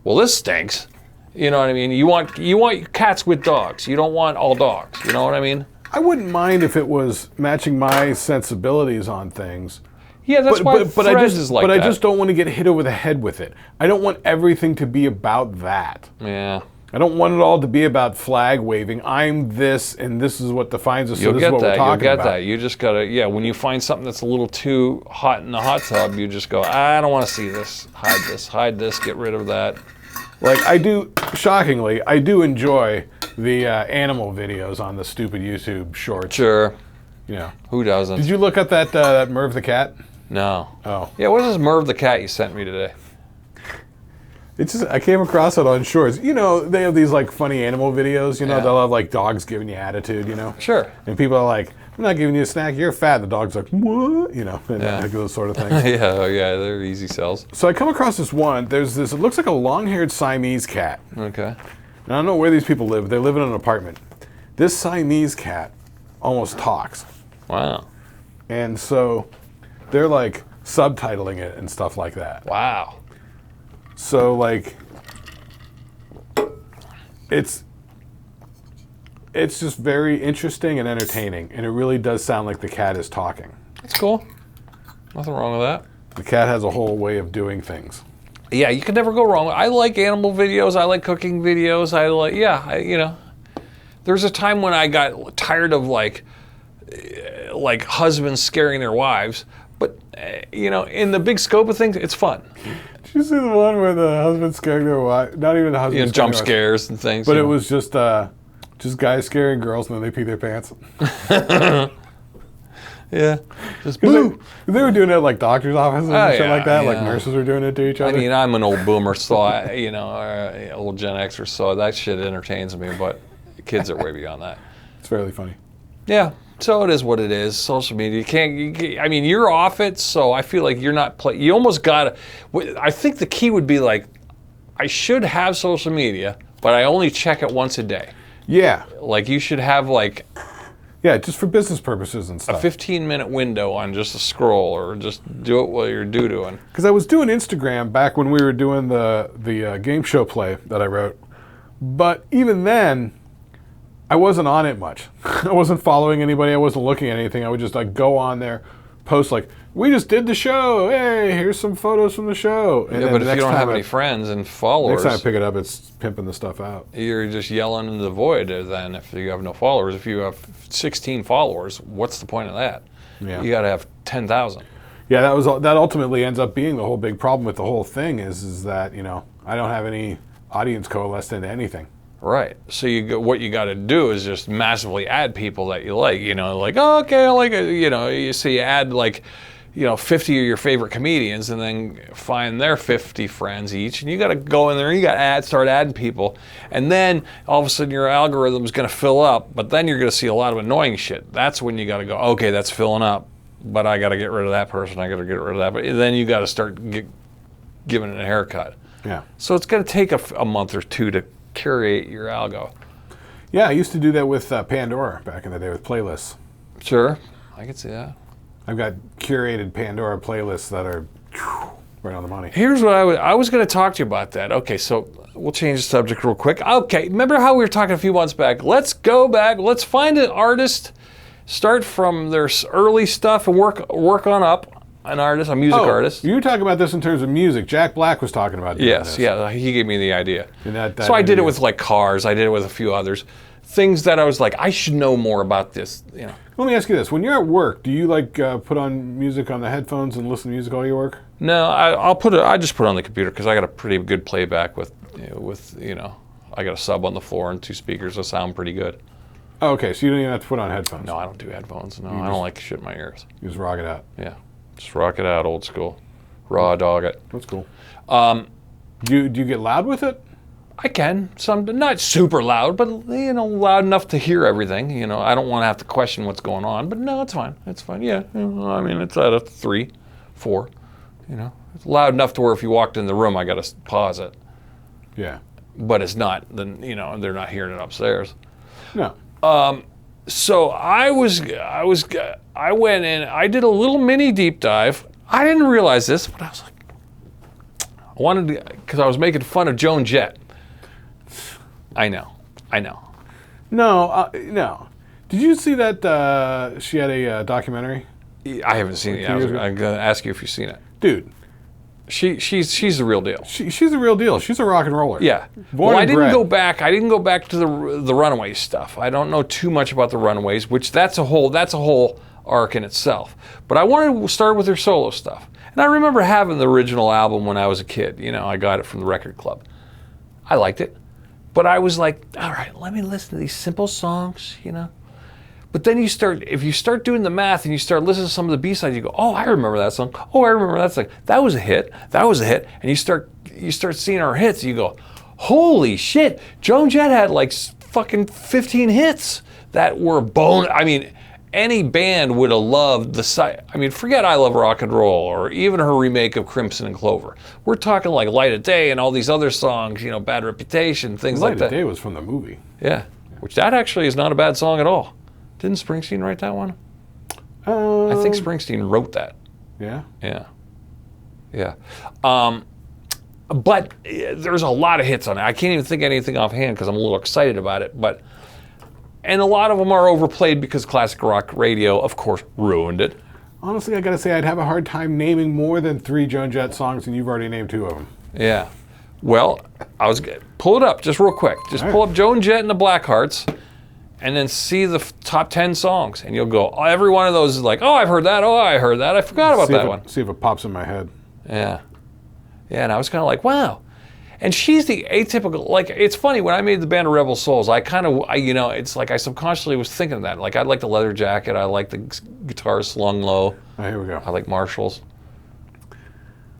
well, this stinks. You know what I mean? You want cats with dogs. You don't want all dogs. You know what I mean? I wouldn't mind if it was matching my sensibilities on things. Yeah, that's why Threads is like that. But I just don't want to get hit over the head with it. I don't want everything to be about that. Yeah. I don't want it all to be about flag waving. I'm this, and this is what defines us. So this is what we're talking about. You'll get that. You just gotta, when you find something that's a little too hot in the hot tub, you just go, I don't want to see this. Hide this, get rid of that. Like shockingly, I do enjoy the animal videos on the stupid YouTube shorts. Sure. Yeah. Who doesn't? Did you look at that Merv the cat? No. Oh. Yeah, what is this Merv the cat you sent me today? It's just, I came across it on shorts. They have these like funny animal videos, they'll have like dogs giving you attitude, Sure. And people are like, I'm not giving you a snack, you're fat. The dog's like, what? And like those sort of things. yeah, they're easy sells. So I come across this one, it looks like a long-haired Siamese cat. Okay. And I don't know where these people live, they live in an apartment. This Siamese cat almost talks. Wow. And so they're like subtitling it and stuff like that. Wow. So like, it's just very interesting and entertaining, and it really does sound like the cat is talking. That's cool. Nothing wrong with that. The cat has a whole way of doing things. Yeah, you can never go wrong. I like animal videos. I like cooking videos. There's a time when I got tired of like husbands scaring their wives, but in the big scope of things, it's fun. Did you see the one where the husband's scaring their wife? Not even the husband. Jump scares and things. But it was just guys scaring girls and then they pee their pants. Yeah, just boo. They were doing it at like doctor's offices and shit like that. Yeah. Like nurses were doing it to each other. I mean, I'm an old boomer, so old Gen Xer, so that shit entertains me. But kids are way beyond that. It's fairly funny. Yeah. So it is what it is. Social media. You're off it, so I feel like you're not you almost gotta. I think the key would be like, I should have social media, but I only check it once a day. Yeah. Like you should have like. Yeah, just for business purposes and stuff. A 15-minute window on just a scroll, or just do it while you're doing. Because I was doing Instagram back when we were doing the game show play that I wrote, but even then, I wasn't on it much. I wasn't following anybody. I wasn't looking at anything. I would just like go on there, post like, we just did the show. Hey, here's some photos from the show. And yeah, but if you don't have any friends and followers, next time I pick it up, it's pimping the stuff out. You're just yelling into the void. Then, if you have no followers, if you have 16 followers, what's the point of that? Yeah. You got to have 10,000. Yeah, that ultimately ends up being the whole big problem with the whole thing is that I don't have any audience coalesced into anything. Right. So what you got to do is just massively add people that you like. Like, oh, okay, I like it. You add like, 50 of your favorite comedians, and then find their 50 friends each, and you got to go in there and you got to start adding people, and then all of a sudden your algorithm is going to fill up, but then you're going to see a lot of annoying shit. That's when you got to go, okay, that's filling up, but I got to get rid of that person. I got to get rid of that, but then you got to start giving it a haircut. Yeah. So it's going to take a month or two to curate your algo. Yeah, I used to do that with Pandora back in the day with playlists. Sure, I can see that. I've got curated Pandora playlists that are right on the money. Here's what I was going to talk to you about that. Okay, so we'll change the subject real quick. Okay, remember how we were talking a few months back? Let's go back. Let's find an artist, start from their early stuff and work on up. An artist, a music artist. You were talking about this in terms of music. Jack Black was talking about doing this. Yeah, he gave me the idea. That so I did it with like Cars. I did it with a few others. things that I was like, I should know more about this. You know. Let me ask you this: when you're at work, do you like put on music on the headphones and listen to music while you work? No, I just put it on the computer because I got a pretty good playback with I got a sub on the floor and 2 speakers that sound pretty good. Oh, okay, so you don't even have to put on headphones. No, I don't do headphones. No, I don't like shit in my ears. You just rock it out. Yeah, just rock it out, old school, raw dog it. That's cool. Do you get loud with it? I can, not super loud, but loud enough to hear everything. You know, I don't want to have to question what's going on, but no, it's fine. It's fine. Yeah, I mean, it's at a 3, 4. You know, it's loud enough to where if you walked in the room, I got to pause it. Yeah. But it's not. Then they're not hearing it upstairs. No. So I went in. I did a little mini deep dive. I didn't realize this, but I was like, I wanted to, because I was making fun of Joan Jett. I know. No, no. Did you see that she had a documentary? I haven't seen it. I'm going to ask you if you've seen it. Dude. She's the real deal. She's the real deal. She's a rock and roller. Yeah. Well, I didn't go back to the Runaways stuff. I don't know too much about the Runaways, which that's a whole arc in itself. But I wanted to start with her solo stuff. And I remember having the original album when I was a kid. You know, I got it from the record club. I liked it. But I was like, all right, let me listen to these simple songs, you know. But then if you start doing the math and you start listening to some of the B-sides, you go, oh, I remember that song. Oh, I remember that song. That was a hit. That was a hit. And you start seeing our hits. And you go, holy shit. Joan Jett had like fucking 15 hits that were bone. I mean, any band would have loved the site. I mean, forget I Love Rock and Roll or even her remake of Crimson and Clover. We're talking like Light of Day and all these other songs, you know, Bad Reputation, things like that. Light of Day was from the movie. Yeah, which that actually is not a bad song at all. Didn't Springsteen write that one? I think Springsteen wrote that. Yeah? Yeah. But there's a lot of hits on it. I can't even think of anything offhand because I'm a little excited about it. And a lot of them are overplayed because classic rock radio, of course, ruined it. Honestly, I gotta say, I'd have a hard time naming more than 3 Joan Jett songs, and you've already named 2 of them. Yeah. Well, pull it up just real quick. Just pull up Joan Jett and the Blackhearts, and then see the top 10 songs, and you'll go, oh, every one of those is like, oh, I've heard that, oh, I heard that, I forgot about that one. See if it pops in my head. Yeah. Yeah, and I was kind of like, wow. And she's the atypical, like, it's funny, when I made the band of Rebel Souls, it's like I subconsciously was thinking of that. Like, I like the leather jacket, I like the guitar slung low. Oh, here we go. I like Marshalls.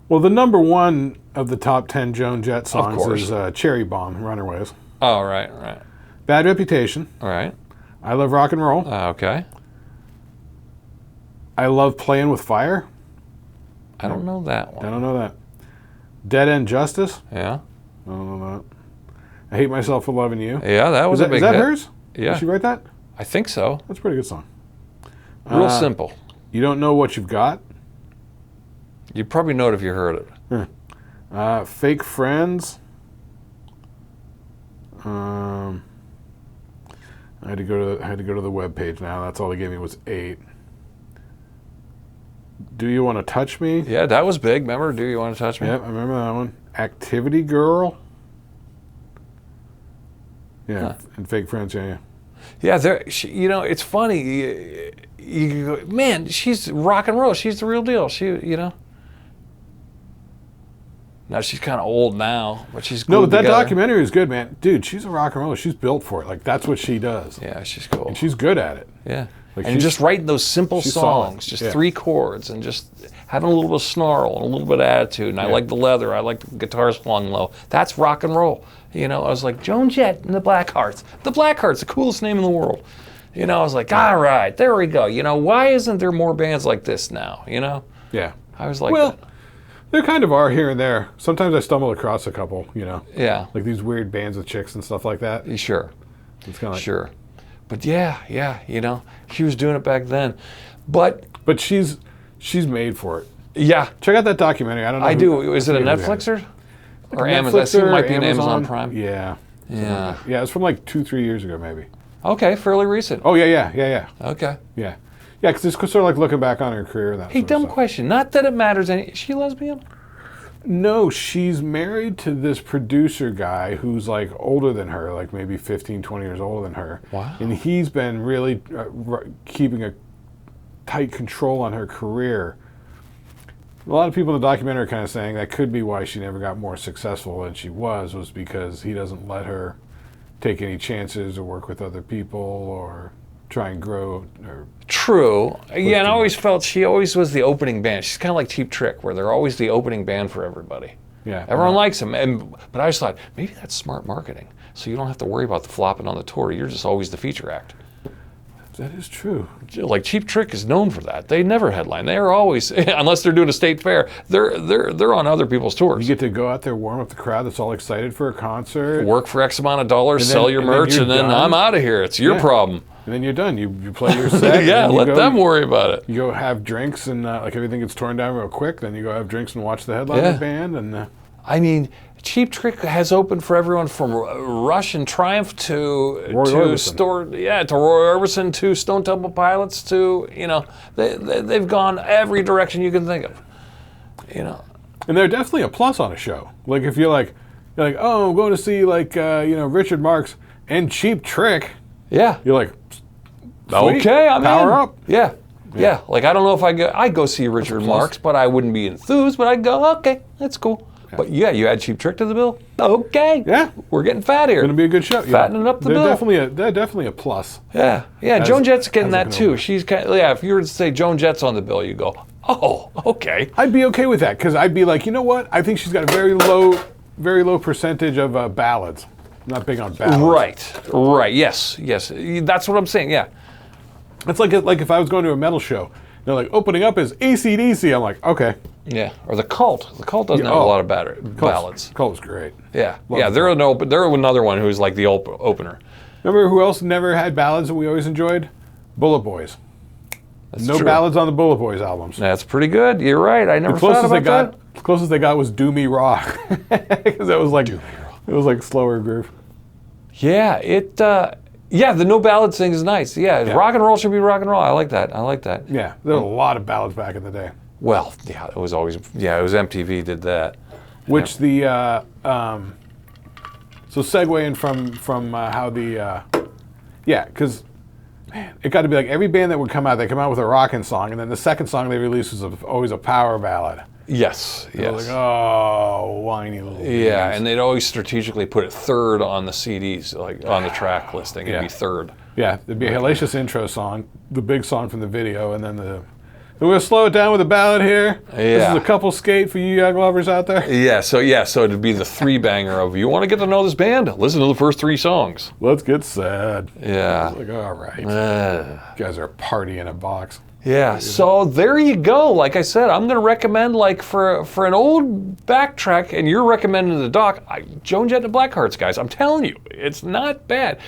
Well, the number 1 of the top 10 Joan Jett songs is Cherry Bomb, Runaways. Oh, right. Bad Reputation. All right. I Love Rock and Roll. Okay. I Love Playing with Fire. I don't know that one. I don't know that. Dead End Justice. Yeah. I don't know that. I Hate Myself for Loving You. Yeah, that was a big hit. Is that hers? Yeah. Did she write that? I think so. That's a pretty good song. Real simple. You Don't Know What You've Got. You probably know it if you heard it. Fake Friends. I had to go to the web page now. That's all they gave me was 8. Do You Want to Touch Me? Yeah, that was big. Remember, Do You Want to Touch Me? Yep, I remember that one. Activity Girl. Yeah, and Fake Friends. Yeah. Yeah, it's funny. You go, man, she's rock and roll. She's the real deal. Now she's kind of old now, but she's no. But that together. documentary is good, man. Dude, she's a rock and roller. She's built for it. Like that's what she does. Yeah, she's cool. And she's good at it. Yeah, like and just writing those simple songs, just 3 chords, and just having a little bit of snarl and a little bit of attitude. And I like the leather. I like the guitar slung low. That's rock and roll. You know, I was like Joan Jett and the Blackhearts. The Blackhearts, the coolest name in the world. You know, I was like, all right, there we go. You know, why isn't there more bands like this now? You know? Yeah. I was like, well, there kind of are here and there. Sometimes I stumble across a couple, you know. Yeah. Like these weird bands with chicks and stuff like that. Sure. It's kind of like, sure. But yeah, you know, she was doing it back then. But she's made for it. Yeah. Check out that documentary. I don't know. I do. Is it a Netflixer? Or Amazon? I think it might be an Amazon Prime. Yeah. Yeah. Yeah, it's from like 2-3 years ago, maybe. Okay, fairly recent. Oh, yeah. Okay. Yeah. Yeah, because it's sort of like looking back on her career. And that hey, dumb question. Not that it matters any. Is she lesbian? No, she's married to this producer guy who's like older than her, like maybe 15, 20 years older than her. Wow. And he's been really keeping a tight control on her career. A lot of people in the documentary are kind of saying that could be why she never got more successful than she was because he doesn't let her take any chances or work with other people or try and grow. True. Yeah, and I always felt she always was the opening band. She's kind of like Cheap Trick, where they're always the opening band for everybody. Yeah. Everyone likes them. But I just thought, maybe that's smart marketing. So you don't have to worry about the flopping on the tour. You're just always the feature act. That is true. Like Cheap Trick is known for that. They never headline. They are always, unless they're doing a state fair, they're on other people's tours. You get to go out there, warm up the crowd that's all excited for a concert. Work for X amount of dollars, sell your merch, and then I'm out of here. It's your problem. And then you're done. You play your set. Yeah, let them worry about it. You go have drinks and like everything gets torn down real quick. Then you go have drinks and watch the headliner band. And I mean, Cheap Trick has opened for everyone from Rush and Triumph to Roy to Roy Orbison to Stone Temple Pilots to they've gone every direction you can think of. And they're definitely a plus on a show. Like if you're like, oh, I'm going to see Richard Marx and Cheap Trick. Yeah. You're like, okay, I'm power in. up. Yeah. Like I don't know if I go see Richard Marx, but I wouldn't be enthused. But I'd go, okay, that's cool. Yeah. But yeah, you add Cheap Trick to the bill. Okay. Yeah. We're getting fat here. It's gonna be a good show. Fattening up the bill. They're definitely a plus. Yeah. Joan Jett's getting that too. She's if you were to say Joan Jett's on the bill, you go, oh, okay. I'd be okay with that because I'd be like, you know what? I think she's got a very low percentage of ballads. I'm not big on ballads. Right. Yes. That's what I'm saying. Yeah. It's like if I was going to a metal show, they're like opening up is AC/DC. I'm like, okay. Yeah. Or the Cult. The Cult doesn't have a lot of ballads. Cult's great. Yeah. They're another one who's like the opener. Remember who else never had ballads that we always enjoyed? Bullet Boys. That's no true. Ballads on the Bullet Boys albums. That's pretty good. You're right. I never thought about that. The closest they got was Do Me Raw, because that was like slower groove. Yeah, the no ballads thing is nice. Yeah, rock and roll should be rock and roll. I like that. Yeah, there were a lot of ballads back in the day. Well, yeah, it was MTV did that. Which so segueing from how because man, it got to be like every band that would come out, they come out with a rockin' song, and then the second song they release was always a power ballad. Yes. Like, oh, whiny little yeah, bands. and they'd always strategically put it third on the CDs, like on the track listing. It'd be third. Yeah, there'd be a hellacious intro song, the big song from the video, and then we're going to slow it down with a ballad here. Yeah. This is a couple skate for you young lovers out there. Yeah, so it'd be the three banger of, you want to get to know this band? Listen to the first three songs. Let's get sad. Yeah. It's like, all right. You guys are a party in a box. Yeah, so there you go. Like I said, I'm going to recommend, like, for an old backtrack, and you're recommending the doc, Joan Jett and the Blackhearts, guys. I'm telling you, it's not bad.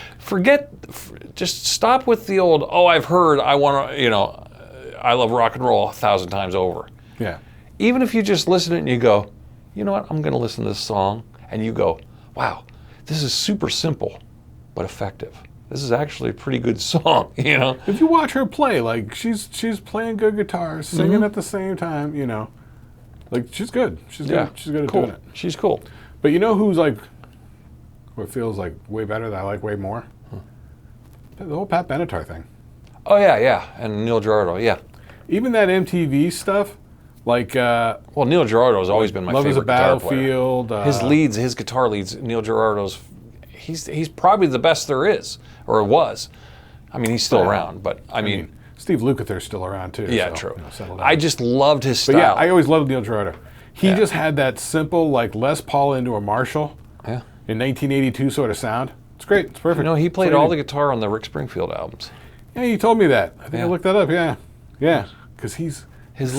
Just stop with the old, I've heard, I want to, I love rock and roll 1,000 times over. Yeah. Even if you just listen to it and you go, you know what, I'm going to listen to this song, and you go, wow, this is super simple, but effective. This is actually a pretty good song, If you watch her play, like she's playing good guitar, singing at the same time, like she's good. She's good. She's good at doing it. She's cool. But you know who's like, what feels like way better that I like way more? The whole Pat Benatar thing. Oh yeah, and Neil Girardo, yeah. Even that MTV stuff, like Neil Girardo's always been my Love favorite is a Battlefield. His guitar leads, Neil Girardo's. He's probably the best there is, or was. I mean, he's still around, but I mean Steve Lukather's still around too. Yeah, so, true. I just loved his style. But yeah, I always loved Neil Girardo. He just had that simple, like Les Paul into a Marshall. Yeah. In 1982 sort of sound. It's great. It's perfect. He played all the guitar on the Rick Springfield albums. Yeah, you told me that. I think I looked that up. Yeah, because his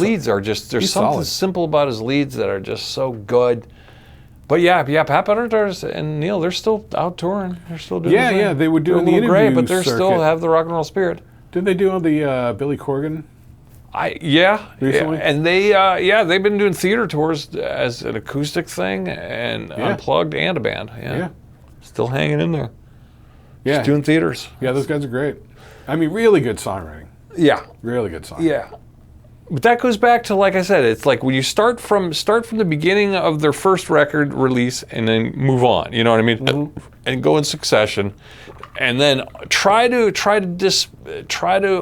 leads are just, there's something solid. simple about his leads that are just so good. But Pat Benatar and Neil, they're still out touring. They're still doing they were doing the interview great, but they circuit. still have the rock and roll spirit. Didn't they do all the Billy Corgan? Recently? And they've been doing theater tours as an acoustic thing and unplugged and a band. Yeah. Still hanging in there. Yeah. Just doing theaters. Yeah, those guys are great. I mean, really good songwriting. Yeah. Really good songwriting. Yeah. But that goes back to, like I said, it's like when you start from the beginning of their first record release and then move on. You know what I mean? And go in succession, and then try to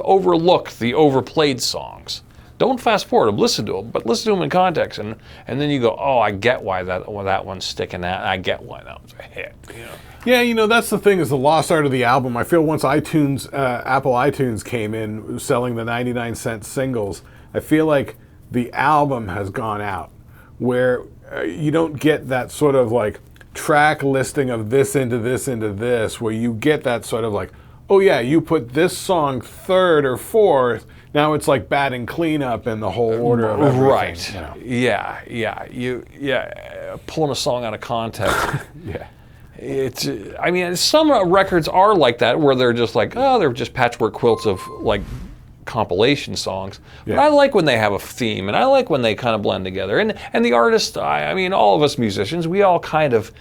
overlook the overplayed songs. Don't fast forward them. Listen to them, but listen to them in context, and then you go, oh, I get why that one's sticking out. I get why that one's a hit. You know? Yeah, you know, that's the thing, is the lost art of the album. I feel once Apple iTunes came in selling the 99-cent singles, I feel like the album has gone out, where you don't get that sort of like track listing of this into this into this, where you get that sort of like, oh yeah, you put this song third or fourth, now it's like batting cleanup in the whole order of everything. Right. You know? Yeah. Pulling a song out of context. Yeah. I mean, some records are like that, where they're just like, oh, they're just patchwork quilts of like compilation songs. Yeah. But I like when they have a theme, and I like when they kind of blend together. And the artist, I mean, all of us musicians, we all curated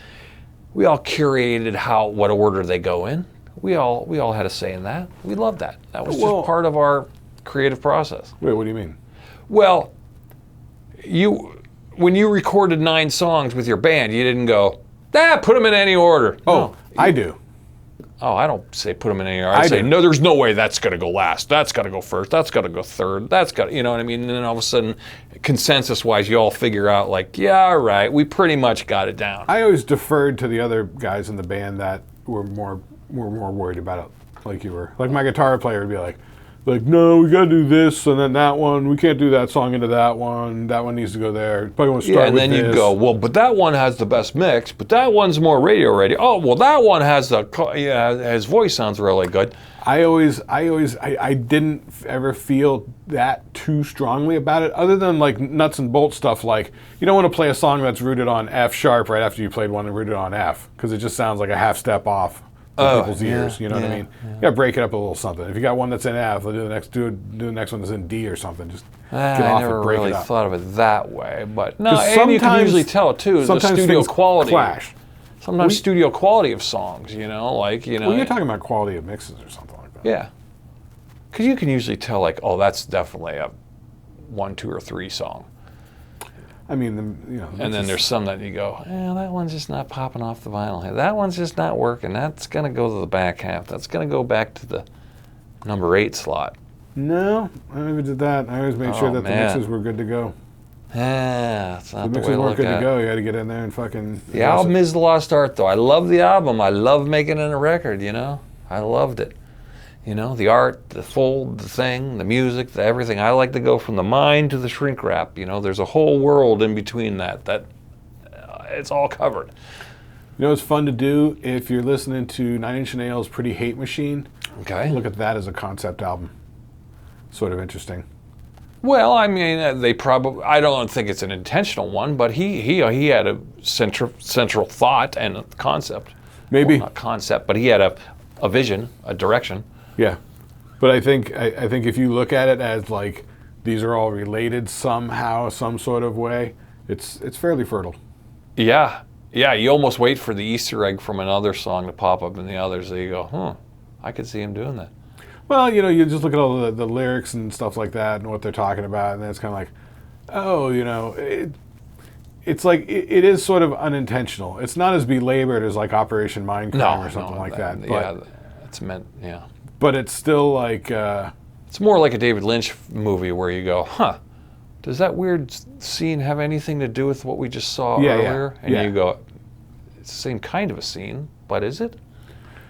what order they go in. We all had a say in that. We loved that. That was just part of our creative process. Wait, what do you mean? Well, when you recorded 9 songs with your band, you didn't go, put them in any order. Oh, No. I do. Oh, I don't say put them in any order. I say, no, there's no way that's going to go last. That's got to go first. That's got to go third. That's got, you know what I mean? And then all of a sudden, consensus-wise, you all figure out like, yeah, all right, we pretty much got it down. I always deferred to the other guys in the band that were more worried about it, like you were. Like my guitar player would be like, no, we got to do this and then that one. We can't do that song into that one. That one needs to go there. Probably want to start with this. And then you'd go, well, but that one has the best mix, but that one's more radio ready. Oh, well, that one has his voice sounds really good. I didn't ever feel that too strongly about it, other than like nuts and bolts stuff. Like, you don't want to play a song that's rooted on F sharp right after you played one rooted on F, because it just sounds like a half step off people's ears. You know what I mean? You got to break it up a little something. If you got one that's in F, do the next one that's in D or something. Just get off and break really it up. thought of it that way, but no, and you can usually tell it too. The studio quality clash. Sometimes studio quality of songs, like. Well, you're talking about quality of mixes or something like that. Yeah, because you can usually tell like, oh, that's definitely a 1, 2, or 3 song. I mean, and then there's some that you go, that one's just not popping off the vinyl. That one's just not working. That's going to go to the back half. That's going to go back to the number 8 slot. No, I never did that. I always made sure that the mixes were good to go. That's not the way to look at it. The mixes weren't good to go. You had to get in there and fucking... The album is the lost art, though. I love the album. I love making it a record, I loved it. The art, the fold, the thing, the music, the everything. I like to go from the mind to the shrink wrap. There's a whole world in between that it's all covered. It's fun to do if you're listening to 9 Inch Nails' Pretty Hate Machine. Okay. Look at that as a concept album. Sort of interesting. Well, I mean, I don't think it's an intentional one, but he had a central thought and a concept. Maybe. Well, not concept, but he had a vision, a direction. Yeah, but I think if you look at it as like these are all related somehow, some sort of way, it's fairly fertile. Yeah. You almost wait for the Easter egg from another song to pop up in the others. So you go, I could see him doing that. Well, you just look at all the lyrics and stuff like that and what they're talking about, and then it's kind of like, it's like it is sort of unintentional. It's not as belabored as like Operation Mindcrime or something like that. But, it's meant, But it's still like... it's more like a David Lynch movie where you go, does that weird scene have anything to do with what we just saw earlier? And you go, it's the same kind of a scene, but is it?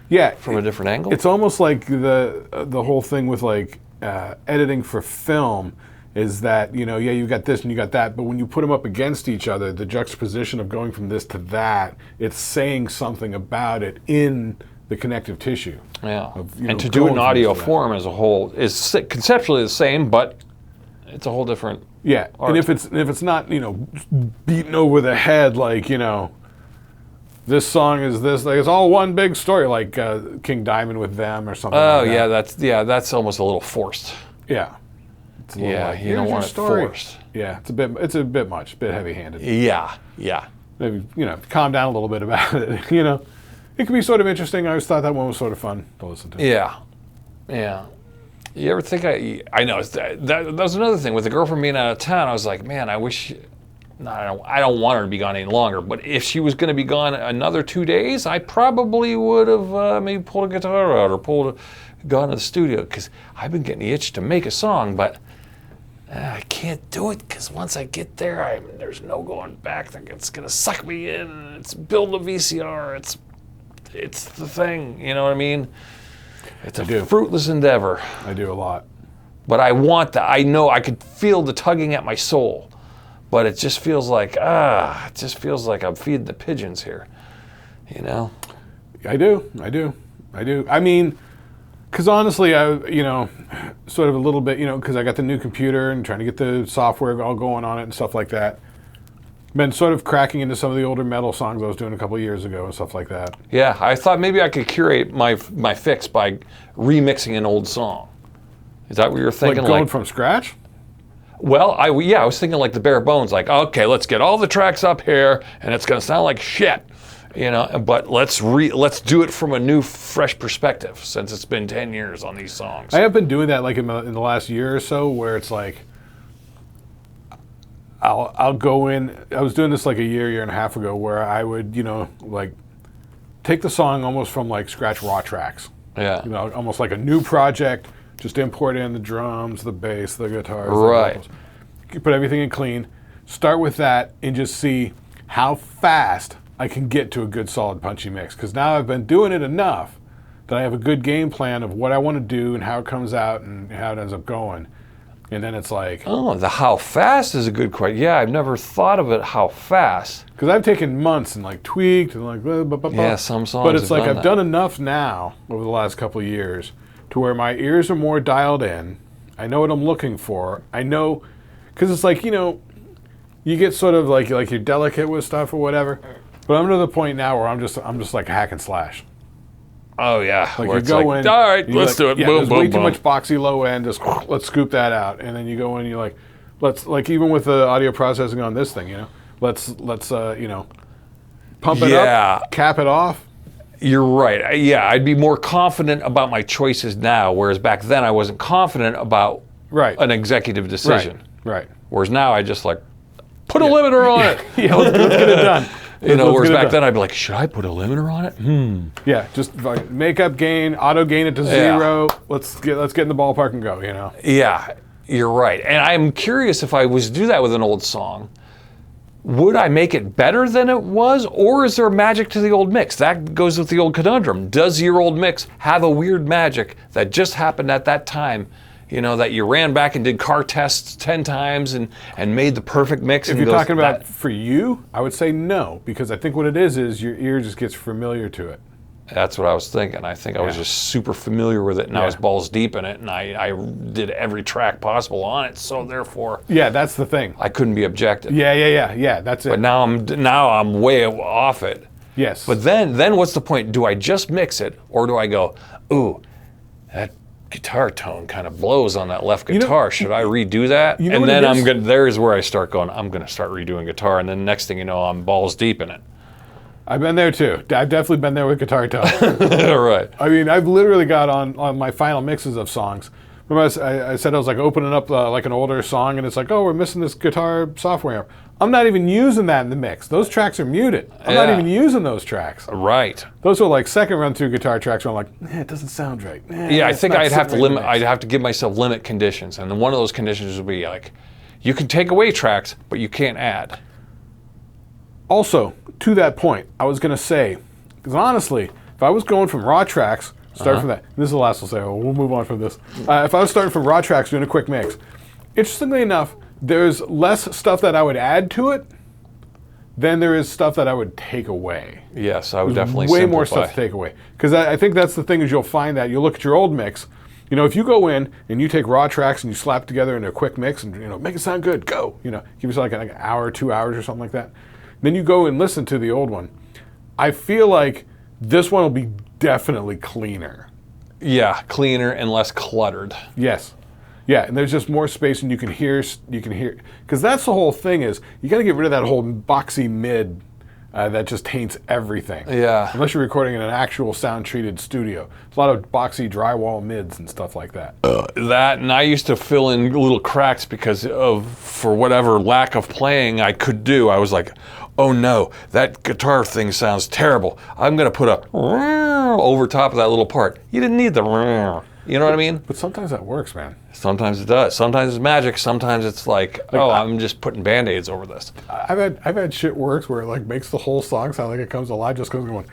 Yeah. From a different angle? It's almost like the whole thing with like editing for film is that, you got this and you got that, but when you put them up against each other, the juxtaposition of going from this to that, it's saying something about it in the connective tissue. Yeah, and to do it in audio form as a whole is conceptually the same, but it's a whole different art. And if it's not beaten over the head like this song is this, like it's all one big story like King Diamond with Them or something. That's almost a little forced. Yeah, it's a little like, you don't want it forced. Yeah, it's a bit much, a bit heavy-handed. Yeah. Maybe calm down a little bit about it. It can be sort of interesting. I always thought that one was sort of fun to listen to. Yeah. You ever think I know that was another thing with the girlfriend being out of town. I was like, man, I wish. No, I don't want her to be gone any longer. But if she was going to be gone another 2 days, I probably would have maybe pulled a guitar out or gone to the studio, because I've been getting the itch to make a song, but I can't do it because once I get there, there's no going back. It's going to suck me in. It's build a VCR. It's the thing. You know what I mean? It's a fruitless endeavor. I do a lot. But I want that. I know I could feel the tugging at my soul. But it just feels like, I'm feeding the pigeons here, you know? I do. I mean, because honestly, sort of a little bit, because I got the new computer and trying to get the software all going on it and stuff like that. Been sort of cracking into some of the older metal songs I was doing a couple of years ago and stuff like that. Yeah, I thought maybe I could curate my fix by remixing an old song. Is that what you're thinking? Like going from scratch? Well, I was thinking like the bare bones, like, okay, let's get all the tracks up here, and it's going to sound like shit, but let's do it from a new, fresh perspective, since it's been 10 years on these songs. I have been doing that like in the last year or so, where it's like, I'll go in, I was doing this like a year and a half ago, where I would, like, take the song almost from like scratch raw tracks. Yeah. Almost like a new project. Just import in the drums, the bass, the guitars, right. The vocals. Put everything in clean. Start with that and just see how fast I can get to a good, solid, punchy mix. Because now I've been doing it enough that I have a good game plan of what I want to do and how it comes out and how it ends up going. And then it's like... Oh, the how fast is a good question. Yeah, I've never thought of it how fast. Because I've taken months and like tweaked and like... Blah, blah, blah, blah. Yeah, some songs But it's like I've that. done enough now over the last couple of years to where my ears are more dialed in. I know what I'm looking for. I know, because it's like, you get sort of like you're delicate with stuff or whatever. But I'm to the point now where I'm just like hack and slash. Oh yeah, like you go in, all right, let's do it. Yeah, boom, there's boom, way boom. too much boxy low end. Just let's scoop that out, and then you go in. You're like, let's like, even with the audio processing on this thing, let's pump it up, cap it off. You're right. Yeah, I'd be more confident about my choices now, whereas back then I wasn't confident about an executive decision. Right. Whereas now I just like put a limiter on it. Yeah, let's get it done. Whereas back then I'd be like, should I put a limiter on it? Yeah, just make up gain, auto gain it to 0. Let's get in the ballpark and go. Yeah, you're right. And I'm curious, if I was to do that with an old song, would I make it better than it was, or is there magic to the old mix? That goes with the old conundrum. Does your old mix have a weird magic that just happened at that time? That you ran back and did car tests 10 times and made the perfect mix. If you're talking about for you, I would say no, because I think what it is your ear just gets familiar to it. That's what I was thinking. I think I was just super familiar with it, and I was balls deep in it, and I did every track possible on it. So therefore, that's the thing. I couldn't be objective. Yeah. That's it. But now I'm way off it. Yes. But then what's the point? Do I just mix it, or do I go, ooh, that guitar tone kind of blows on that left guitar. Should I redo that? And then there's where I start going, I'm going to start redoing guitar, and then next thing you know, I'm balls deep in it. I've been there too. I've definitely been there with guitar tone. Right. I mean, I've literally got on my final mixes of songs. Remember I said I was like opening up like an older song, and it's like, oh, we're missing this guitar software. I'm not even using that in the mix. Those tracks are muted. I'm not even using those tracks. Right. Those are like second run through guitar tracks where I'm like, it doesn't sound right. I think I'd have to limit. I'd have to give myself limit conditions, and then one of those conditions would be like, you can take away tracks, but you can't add. Also, to that point, I was going to say, because honestly, if I was going from raw tracks, start from that. This is the last I'll say. We'll move on from this. If I was starting from raw tracks doing a quick mix, interestingly enough, there's less stuff that I would add to it than there is stuff that I would take away. Yes, I would definitely way simplify. More stuff to take away. Because I think that's the thing, is you'll find that you'll look at your old mix. If you go in and you take raw tracks and you slap it together into a quick mix and make it sound good, go. Give yourself like an hour, 2 hours or something like that. Then you go and listen to the old one. I feel like this one will be definitely cleaner. Yeah, cleaner and less cluttered. Yes. Yeah, and there's just more space, and you can hear, because that's the whole thing, is you got to get rid of that whole boxy mid that just taints everything. Yeah. Unless you're recording in an actual sound-treated studio. There's a lot of boxy drywall mids and stuff like that. That, and I used to fill in little cracks because for whatever lack of playing I could do. I was like, oh no, that guitar thing sounds terrible. I'm going to put a over top of that little part. You didn't need the, you know what I mean? But sometimes that works, man. Sometimes it does. Sometimes it's magic. Sometimes it's like I'm just putting Band-Aids over this. I've had shit works where it like makes the whole song sound like it comes alive just because going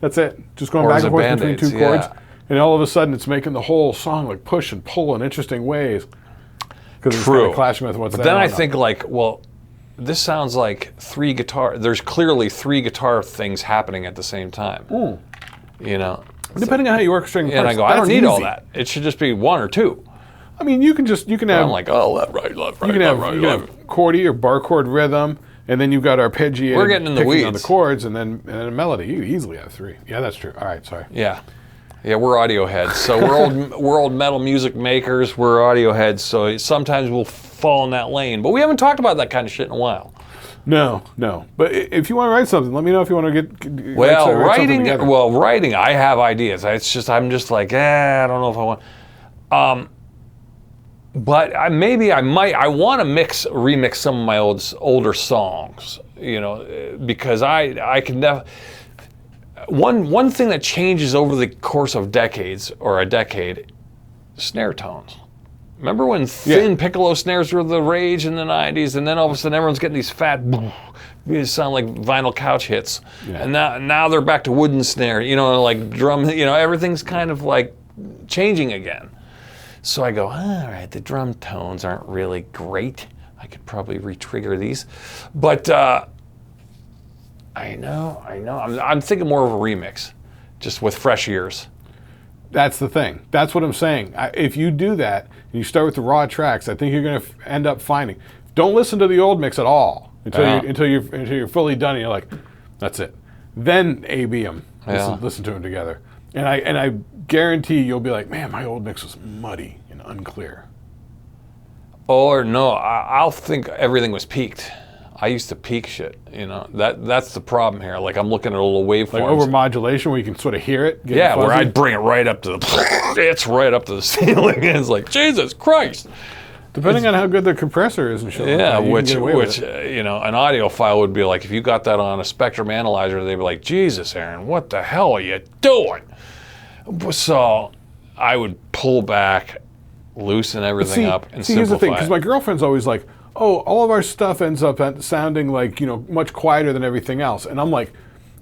that's it. Just going back and forth between two chords. And all of a sudden it's making the whole song like push and pull in interesting ways. Because it's kind of clashing with what's there. But then I think like, well, this sounds like there's clearly 3 guitar things happening at the same time. You know? Depending on how you orchestrate parts. And I go, I don't need all that. It should just be 1 or 2. I mean, you can have. I'm like, oh, left, right, left, right, you can left, have chordy or bar chord rhythm, and then you've got arpeggiated. We're getting in the weeds on the chords, and then a melody. You easily have 3. Yeah, that's true. All right, sorry. Yeah, we're audio heads. So we're old metal music makers. We're audio heads. So sometimes we'll fall in that lane, but we haven't talked about that kind of shit in a while. No. But if you want to write something, let me know if you want to get. Writing. I have ideas. I'm just like, I don't know if I want. But I want to remix some of my older songs. You know, because I can never. One thing that changes over the course of decades or a decade, snare tones. Remember when thin piccolo snares were the rage in the 90s, and then all of a sudden everyone's getting these fat, they sound like vinyl couch hits. Yeah. And now they're back to wooden snare, you know, like drum, you know, everything's kind of like changing again. So I go, all right, the drum tones aren't really great. I could probably re-trigger these. But I know. I'm thinking more of a remix, just with fresh ears. That's the thing. That's what I'm saying. If you do that and you start with the raw tracks, I think you're going to end up finding. Don't listen to the old mix at all until you're fully done and you're like, that's it. Then A/B them. Listen to them together. And I guarantee you'll be like, man, my old mix was muddy and unclear. Or no, I'll think everything was peaked. I used to peak shit, you know. That's the problem here. Like I'm looking at a little waveforms. Like over modulation where you can sort of hear it. Where I'd bring it right up to it's right up to the ceiling, and it's like Jesus Christ. Depending on how good the compressor is and shit. Yeah, which you know, an audiophile would be like, if you got that on a Spectrum analyzer, they'd be like, Jesus, Aaron, what the hell are you doing? So I would pull back, loosen everything up, and simplify. Here's the thing, because my girlfriend's always like, oh, all of our stuff ends up sounding like, you know, much quieter than everything else. And I'm like,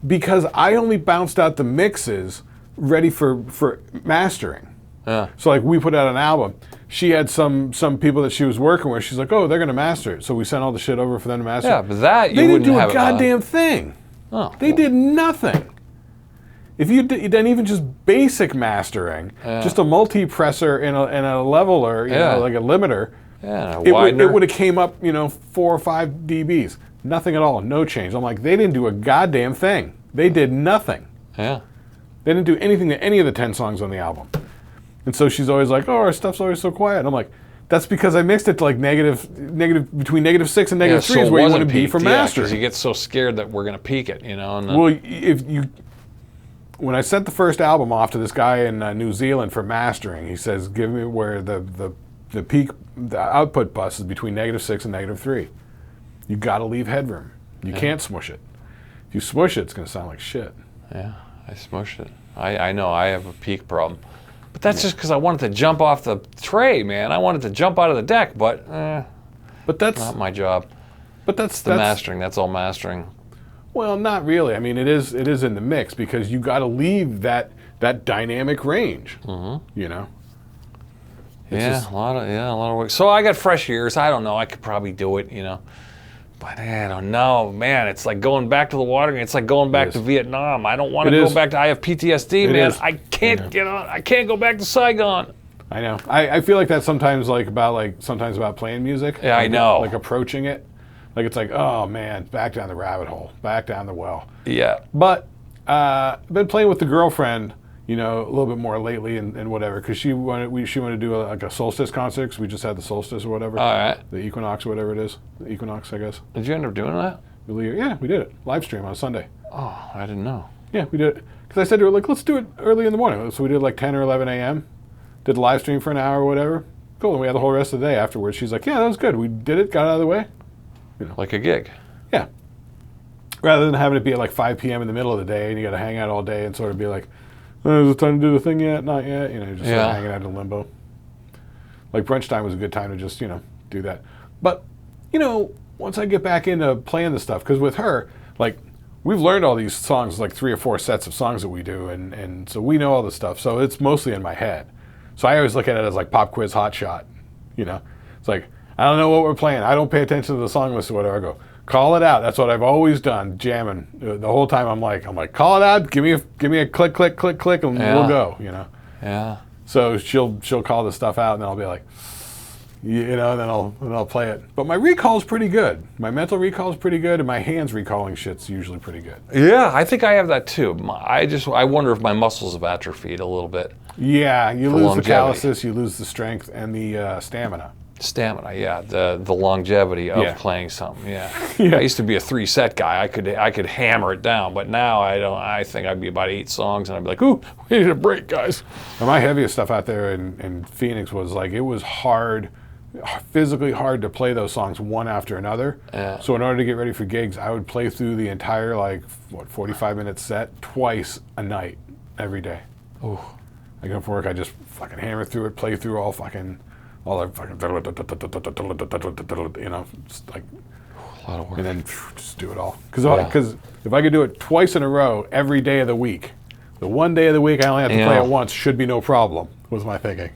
because I only bounced out the mixes ready for mastering. Yeah. So like we put out an album. She had some people that she was working with. She's like, oh, they're going to master it. So we sent all the shit over for them to master. Yeah, but that you they wouldn't didn't do have a goddamn thing. Oh, they did nothing. If you did even just basic mastering, just a multi-presser and a leveler, you know, like a limiter, it would have came up, you know, 4 or 5 dBs. Nothing at all, no change. I'm like, they didn't do a goddamn thing. They did nothing. Yeah. They didn't do anything to any of the 10 songs on the album. And so she's always like, oh, our stuff's always so quiet. And I'm like, that's because I mixed it to like between -6 and -3 is where you want to be for mastering. Because you get so scared that we're going to peak it, you know. And well, when I sent the first album off to this guy in New Zealand for mastering, he says, give me where the peak, the output bus is between -6 and -3. You got to leave headroom. You can't smush it. If you smush it, it's going to sound like shit. Yeah, I smushed it. I know I have a peak problem. But that's just because I wanted to jump off the tray, man. I wanted to jump out of the deck, but that's not my job. But that's mastering. That's all mastering. Well, not really. I mean, it is in the mix because you got to leave that dynamic range. Mm-hmm. You know. A lot of work. So I got fresh ears. I don't know. I could probably do it, you know. But I don't know, man. It's like going back to the water. It's like going back to Vietnam. I don't want to go back to. I have PTSD, man. I can't get on. I can't go back to Saigon. I know. I feel like that sometimes, sometimes about playing music. Yeah, I know. Like approaching it, like it's like, oh man, back down the rabbit hole, back down the well. Yeah. But I've been playing with the girlfriend, you know, a little bit more lately and whatever, because she wanted to do like a solstice concert, 'cause we just had the solstice or whatever. All right. The equinox or whatever it is. The equinox, I guess. Did you end up doing that? Yeah, we did it. Live stream on Sunday. Oh, I didn't know. Yeah, we did it. Because I said to her, like, let's do it early in the morning. So we did like 10 or 11 a.m. Did a live stream for an hour or whatever. Cool, and we had the whole rest of the day afterwards. She's like, yeah, that was good. We did it, got out of the way. You know. Like a gig. Yeah. Rather than having it be at like 5 p.m. in the middle of the day and you got to hang out all day and sort of be like, oh, is it time to do the thing yet? Not yet. You know, just sort of hanging out in limbo. Like brunch time was a good time to just, you know, do that. But, you know, once I get back into playing the stuff, because with her, like, we've learned all these songs, like 3 or 4 sets of songs that we do, and so we know all the stuff. So it's mostly in my head. So I always look at it as like pop quiz hot shot. You know, it's like, I don't know what we're playing. I don't pay attention to the song list or whatever. I go, call it out. That's what I've always done, jamming. The whole time I'm like, call it out. Give me a click, click, click, click, and we'll go. You know. Yeah. So she'll call the stuff out, and then I'll be like, you know, and then I'll play it. But my recall's pretty good. My mental recall's pretty good, and my hands recalling shit's usually pretty good. Yeah, I think I have that too. I wonder if my muscles have atrophied a little bit. Yeah, you lose longevity. the calluses, you lose the strength, and the stamina. Stamina, yeah, the longevity of playing something, yeah. I used to be a 3-set guy. I could hammer it down, but now I don't. I think I'd be about 8 songs, and I'd be like, ooh, we need a break, guys. Well, my heaviest stuff out there in Phoenix was like, it was hard, physically hard to play those songs one after another. Yeah. So in order to get ready for gigs, I would play through the entire 45-minute set twice a night, every day. Ooh. I go for work, I just fucking hammer through it, play through all the fucking, you know, just like, a lot of work. and then just do it all. Because if I could do it twice in a row every day of the week, the one day of the week I only have to play it once should be no problem, was my thinking.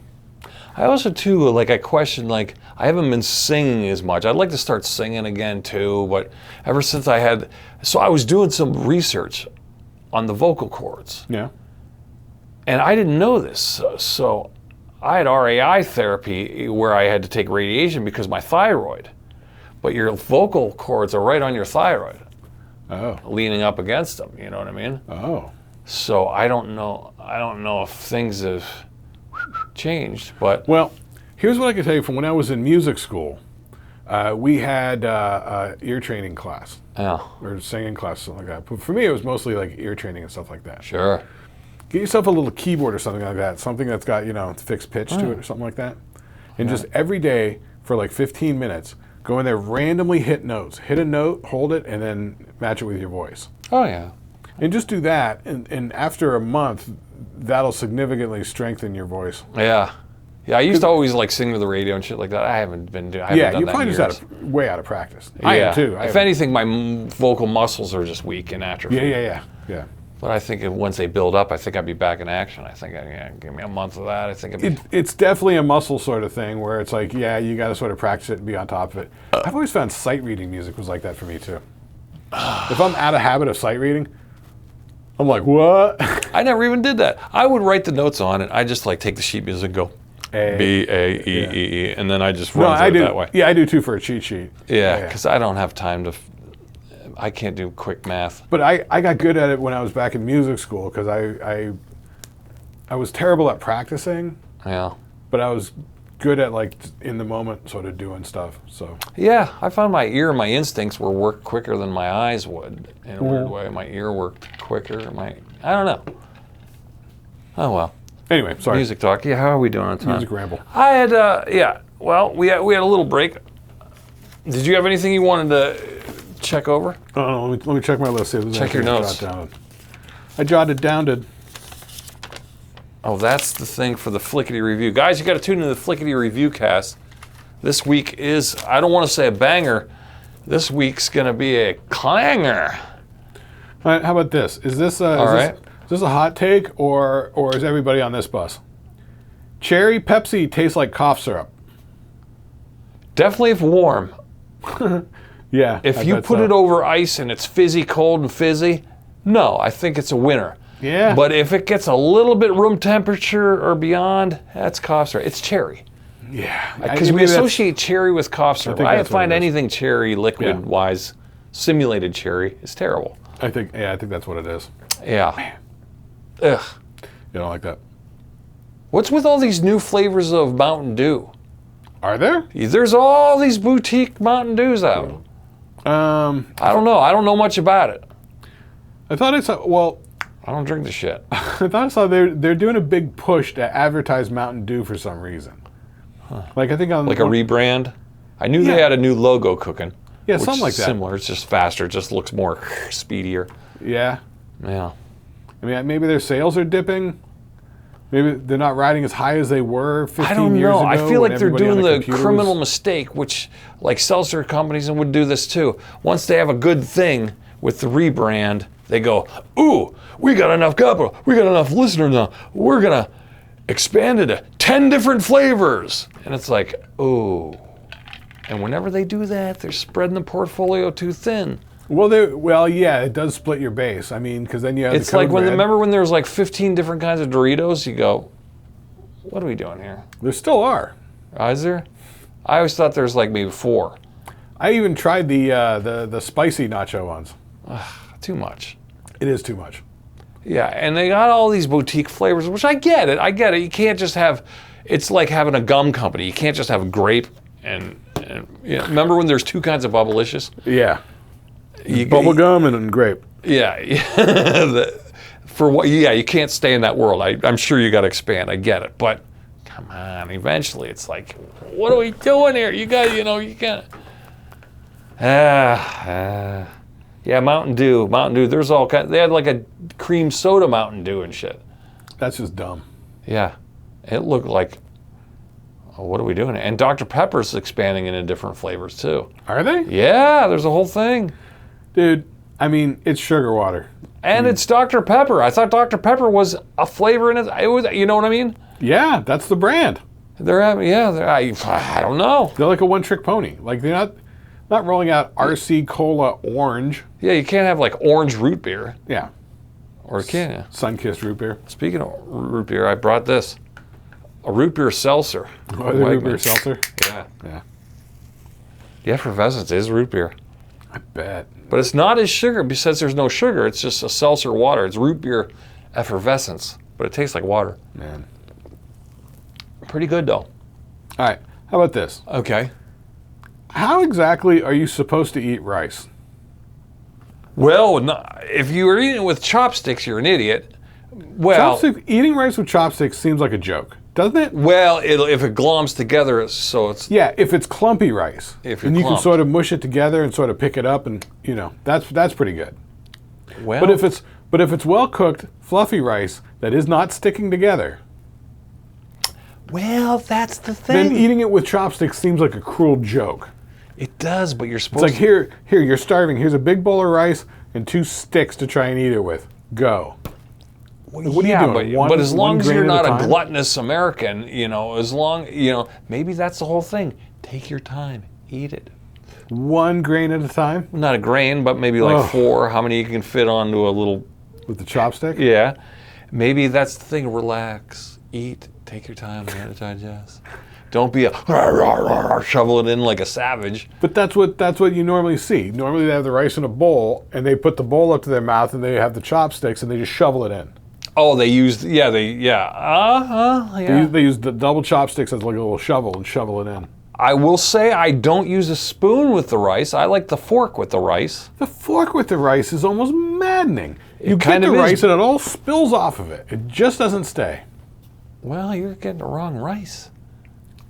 I also too, like, I question, like, I haven't been singing as much. I'd like to start singing again too, but ever since I was doing some research on the vocal cords. Yeah. And I didn't know this, so I had RAI therapy where I had to take radiation because of my thyroid. But your vocal cords are right on your thyroid, leaning up against them. You know what I mean? Oh. So I don't know if things have changed, but well, here's what I can tell you from when I was in music school. We had ear training class, or singing class, something like that. But for me, it was mostly like ear training and stuff like that. Sure. Get yourself a little keyboard or something like that, something that's got, you know, fixed pitch to it or something like that. And just every day for like 15 minutes, go in there, randomly hit notes. Hit a note, hold it, and then match it with your voice. Oh, yeah. And just do that, and after a month, that'll significantly strengthen your voice. Yeah. Yeah, I used to always like sing to the radio and shit like that. I haven't done that in you're probably years. just way out of practice. I am too. If anything, my vocal muscles are just weak and atrophy. Yeah. But I think once they build up, I think I'd be back in action. I think, give me a month of that. I think it's definitely a muscle sort of thing where it's like, you got to sort of practice it and be on top of it. I've always found sight reading music was like that for me too. If I'm out of habit of sight reading, I'm like, what? I never even did that. I would write the notes on it. I just like take the sheet music and go B, A, E, E, E, and then I just run it that way. Yeah, I do too for a cheat sheet. Yeah, because I don't have time to. I can't do quick math. But I got good at it when I was back in music school because I was terrible at practicing. Yeah. But I was good at like in the moment sort of doing stuff. So. Yeah, I found my ear and my instincts worked quicker than my eyes would in a weird way. My ear worked quicker. I don't know. Oh well. Anyway, sorry. Music talk. Yeah, how are we doing on time? Music ramble. I had well, we had a little break. Did you have anything you wanted to check over? Oh, let me check my list. Check your notes. I jotted down. Oh, that's the thing for the Shlicketty review. Guys, you got to tune into the Shlicketty review cast. This week is, I don't want to say a banger. This week's going to be a clanger. All right, how about this? Is this a hot take or is everybody on this bus? Cherry Pepsi tastes like cough syrup. Definitely if warm. Yeah. If you put it over ice and it's fizzy, cold and fizzy, no, I think it's a winner. Yeah. But if it gets a little bit room temperature or beyond, that's cough syrup. It's cherry. Yeah. Because we associate cherry with cough syrup. I find anything cherry, liquid-wise, simulated cherry, is terrible. I think that's what it is. Yeah. Man. Ugh. You don't like that? What's with all these new flavors of Mountain Dew? Are there? There's all these boutique Mountain Dews out. I don't know. I don't know much about it. I thought I saw. Well, I don't drink the shit. I thought I saw they're doing a big push to advertise Mountain Dew for some reason. Like I think on Like a rebrand. I knew they had a new logo cooking. Yeah, which something like is that. Similar. It's just faster. It just looks more speedier. Yeah. Yeah. I mean, maybe their sales are dipping. Maybe they're not riding as high as they were 15 years ago. I don't know. I feel like they're doing the criminal was... mistake, which like seltzer companies would do this too. Once they have a good thing with the rebrand, they go, ooh, we got enough capital. We got enough listeners now. We're going to expand it to 10 different flavors. And it's like, ooh. And whenever they do that, they're spreading the portfolio too thin. Well, yeah, it does split your base. I mean, because then you have it's the like Code Red. remember when there was like 15 different kinds of Doritos? You go, what are we doing here? There still are. Is there? I always thought there was like maybe 4. I even tried the spicy nacho ones. Too much. It is too much. Yeah, and they got all these boutique flavors, which I get it. You can't just have, it's like having a gum company. You can't just have grape and remember when there's 2 kinds of Bubblicious? Yeah. Bubble gum and grape. Yeah. You can't stay in that world. I'm sure you got to expand. I get it. But come on, eventually it's like, what are we doing here? You got, you can't. Yeah, Mountain Dew. There's all kinds. They had like a cream soda Mountain Dew and shit. That's just dumb. Yeah, it looked like, what are we doing? And Dr. Pepper's expanding into different flavors too. Are they? Yeah, there's a whole thing. Dude, I mean, it's sugar water. And it's Dr. Pepper. I thought Dr. Pepper was a flavor in it. It was, you know what I mean? Yeah, that's the brand. I don't know. They're like a one-trick pony. Like they're not rolling out RC Cola Orange. Yeah, you can't have like orange root beer. Yeah. Or can you? Sun-kissed root beer. Speaking of root beer, I brought this. A root beer seltzer. Oh, the root beer seltzer? Yeah. Yeah. The effervescence is root beer. I bet. But it's not as sugar because there's no sugar. It's just a seltzer water. It's root beer effervescence, but it tastes like water. Man. Pretty good though. All right. How about this? Okay. How exactly are you supposed to eat rice? Well, if you were eating it with chopsticks, you're an idiot. Well, eating rice with chopsticks seems like a joke, doesn't it? Well, if it gloms together, so it's... Yeah, if it's clumpy rice. And you can sort of mush it together and sort of pick it up and, that's pretty good. Well... But if it's well-cooked, fluffy rice that is not sticking together... Well, that's the thing. Then eating it with chopsticks seems like a cruel joke. It does, but you're supposed to... It's like, here, you're starving. Here's a big bowl of rice and 2 sticks to try and eat it with. Go. Well, what are you doing? But as long as you're not a gluttonous American, maybe that's the whole thing. Take your time. Eat it. 1 grain at a time? Not a grain, but maybe like 4. How many you can fit onto a little... With the chopstick? Yeah. Maybe that's the thing. Relax. Eat. Take your time. Let it digest. Don't be shovel it in like a savage. But that's what you normally see. Normally they have the rice in a bowl, and they put the bowl up to their mouth, and they have the chopsticks, and they just shovel it in. Oh, they use They use the double chopsticks as like a little shovel and shovel it in. I will say I don't use a spoon with the rice. I like the fork with the rice. The fork with the rice is almost maddening. You get the rice and it all spills off of it. It just doesn't stay. Well, you're getting the wrong rice.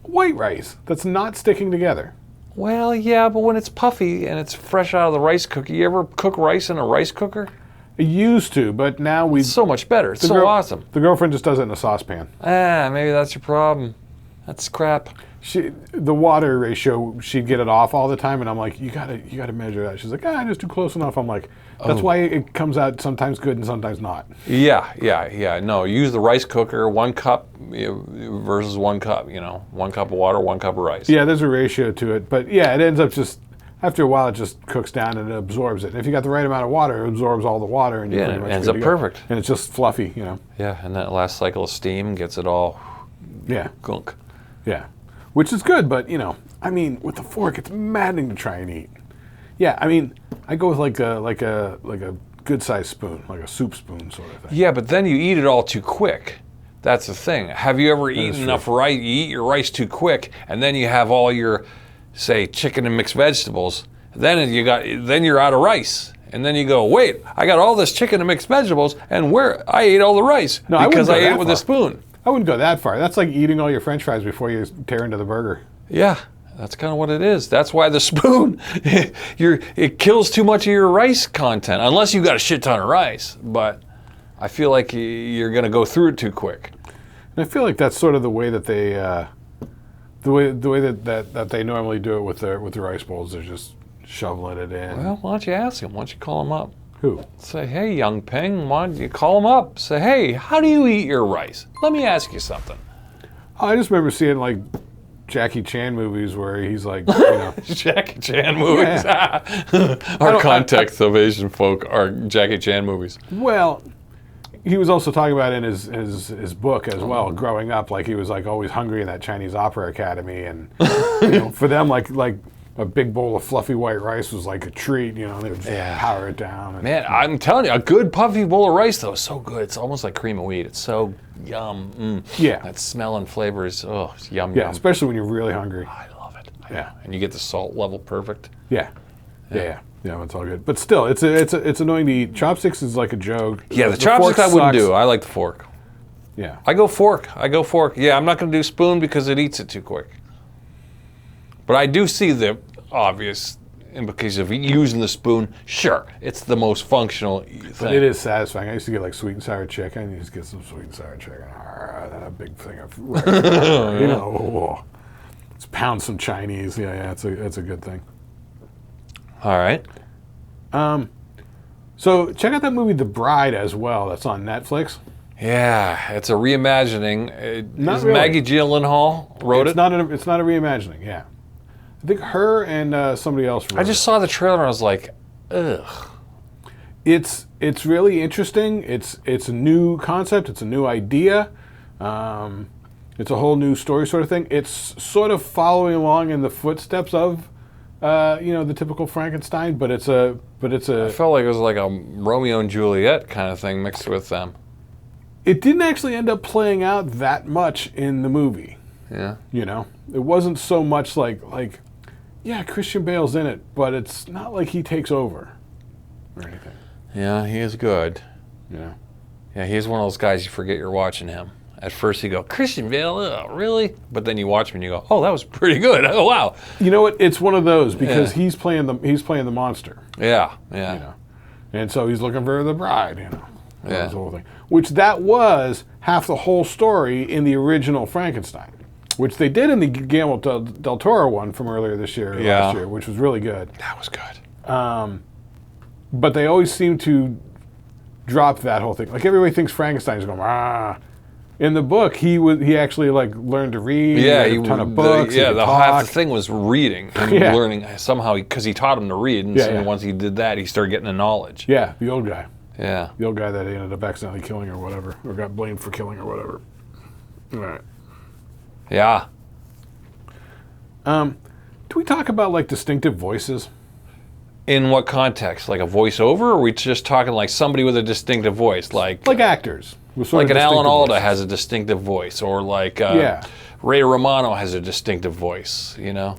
White rice that's not sticking together. Well, yeah, but when it's puffy and it's fresh out of the rice cooker, you ever cook rice in a rice cooker? I used to, but now it's so much better. It's so awesome. The girlfriend just does it in a saucepan. Maybe that's your problem. That's crap. The water ratio, she'd get it off all the time, and I'm like, you gotta measure that. She's like, just too close enough. I'm like, that's why it comes out sometimes good and sometimes not. Yeah. No, use the rice cooker, 1 cup versus 1 cup. 1 cup of water, 1 cup of rice. Yeah, there's a ratio to it, but yeah, it ends up just after a while it just cooks down and it absorbs it. And if you got the right amount of water, it absorbs all the water, and it ends up perfect. And it's just fluffy, Yeah, and that last cycle of steam gets it all. Gunk. Yeah. Which is good, but with the fork, it's maddening to try and eat. Yeah, I mean, I go with like a good-sized spoon, like a soup spoon sort of thing. Yeah, but then you eat it all too quick. That's the thing. Have you ever eaten enough rice? You eat your rice too quick, and then you have all your, say, chicken and mixed vegetables. Then you're out of rice. And then you go, wait, I got all this chicken and mixed vegetables, and I ate all the rice because I ate it with a spoon. I wouldn't go that far. That's like eating all your French fries before you tear into the burger. Yeah, that's kind of what it is. That's why the spoon, it kills too much of your rice content, unless you got a shit ton of rice. But I feel like you're going to go through it too quick. And I feel like that's sort of the way that they, the way that they normally do it with the rice bowls. They're just shoveling it in. Well, why don't you ask him? Why don't you call him up? Who? Say, hey, young Ping, why don't you call him up? Say, hey, how do you eat your rice? Let me ask you something. I just remember seeing like Jackie Chan movies where he's like, you know. Jackie Chan movies. Yeah. Our context of Asian folk are Jackie Chan movies. Well, he was also talking about in his book as well, growing up, like he was like always hungry in that Chinese Opera Academy, and you know, for them like a big bowl of fluffy white rice was like a treat, you know, they would just powder it down. And, man, I'm telling you, a good puffy bowl of rice, though, is so good. It's almost like cream of wheat. It's so yum. Yeah. That smell and flavor is, it's yum, yeah, yum. especially when you're really hungry. I love it. Yeah. And you get the salt level perfect. Yeah, it's all good. But still, it's annoying to eat. Chopsticks is like a joke. Yeah, the chopsticks I wouldn't do. I like the fork. Yeah. I go fork. Yeah, I'm not going to do spoon because it eats it too quick. But I do see the obvious implications of using the spoon. Sure, it's the most functional thing. But it is satisfying. I used to get like sweet and sour chicken. You just get some sweet and sour chicken. Then a big thing of rice. You know, let's pound some Chinese. Yeah, it's a good thing. All right. So check out that movie The Bride as well. That's on Netflix. Yeah, it's a reimagining. Not really. Maggie Gyllenhaal wrote it? It's not a reimagining. Yeah, I think her and somebody else wrote it. I just saw the trailer and I was like, ugh. It's really interesting. It's a new concept. It's a new idea. It's a whole new story sort of thing. It's sort of following along in the footsteps of, the typical Frankenstein, but it's a. I felt like it was like a Romeo and Juliet kind of thing mixed with them. It didn't actually end up playing out that much in the movie. Yeah. You know, it wasn't so much like, yeah, Christian Bale's in it, but it's not like he takes over or anything. Yeah, he is good. Yeah. Yeah, he's one of those guys you forget you're watching him. At first you go, Christian Bale, oh, really? But then you watch him and you go, oh, that was pretty good. Oh, wow. You know what? It's one of those because he's playing the monster. Yeah. You know, and so he's looking for the bride. You know, yeah. The whole thing. Which that was half the whole story in the original Frankenstein, which they did in the Guillermo del Toro one from earlier this year, last year, which was really good. That was good. But they always seem to drop that whole thing. Like everybody thinks Frankenstein's going, ah. In the book, he actually like learned to read. Yeah, he read a ton of books. Half the thing was reading and Yeah. learning somehow because he taught him to read, and so once he did that, he started getting the knowledge. Yeah, the old guy. Yeah, the old guy that he ended up accidentally killing or whatever, or got blamed for killing or whatever. All right. Yeah. Do we talk about like distinctive voices? In what context? Like a voiceover, or are we just talking like somebody with a distinctive voice, like actors? Like an Alan Alda has a distinctive voice, or like Ray Romano has a distinctive voice, you know?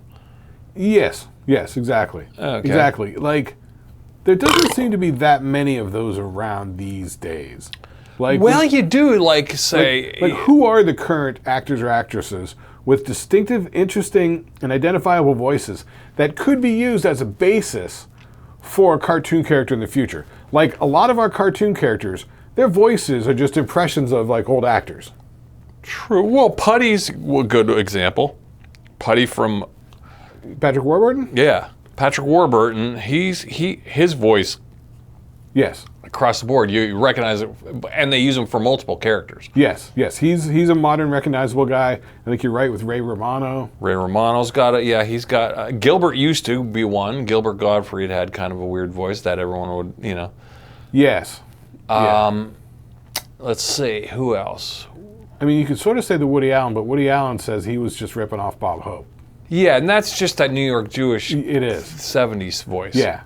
Yes, exactly. Okay. Exactly. Like, there doesn't seem to be that many of those around these days. Like, well, you do, like, say... Like, who are the current actors or actresses with distinctive, interesting, and identifiable voices that could be used as a basis for a cartoon character in the future? Like, a lot of our cartoon characters... Their voices are just impressions of like old actors. True. Well, Putty's a good example. Putty from Patrick Warburton? Yeah. Patrick Warburton, his voice Yes. across the board, you recognize it, and they use him for multiple characters. Yes. He's a modern recognizable guy. I think you're right with Ray Romano. Ray Romano's got it. Yeah, he's got Gilbert used to be one. Gilbert Gottfried had kind of a weird voice that everyone would, you know. Yes. Let's see, who else? I mean, you could sort of say the Woody Allen, but Woody Allen says he was just ripping off Bob Hope. Yeah, and that's just that New York Jewish it is 70s voice. Yeah.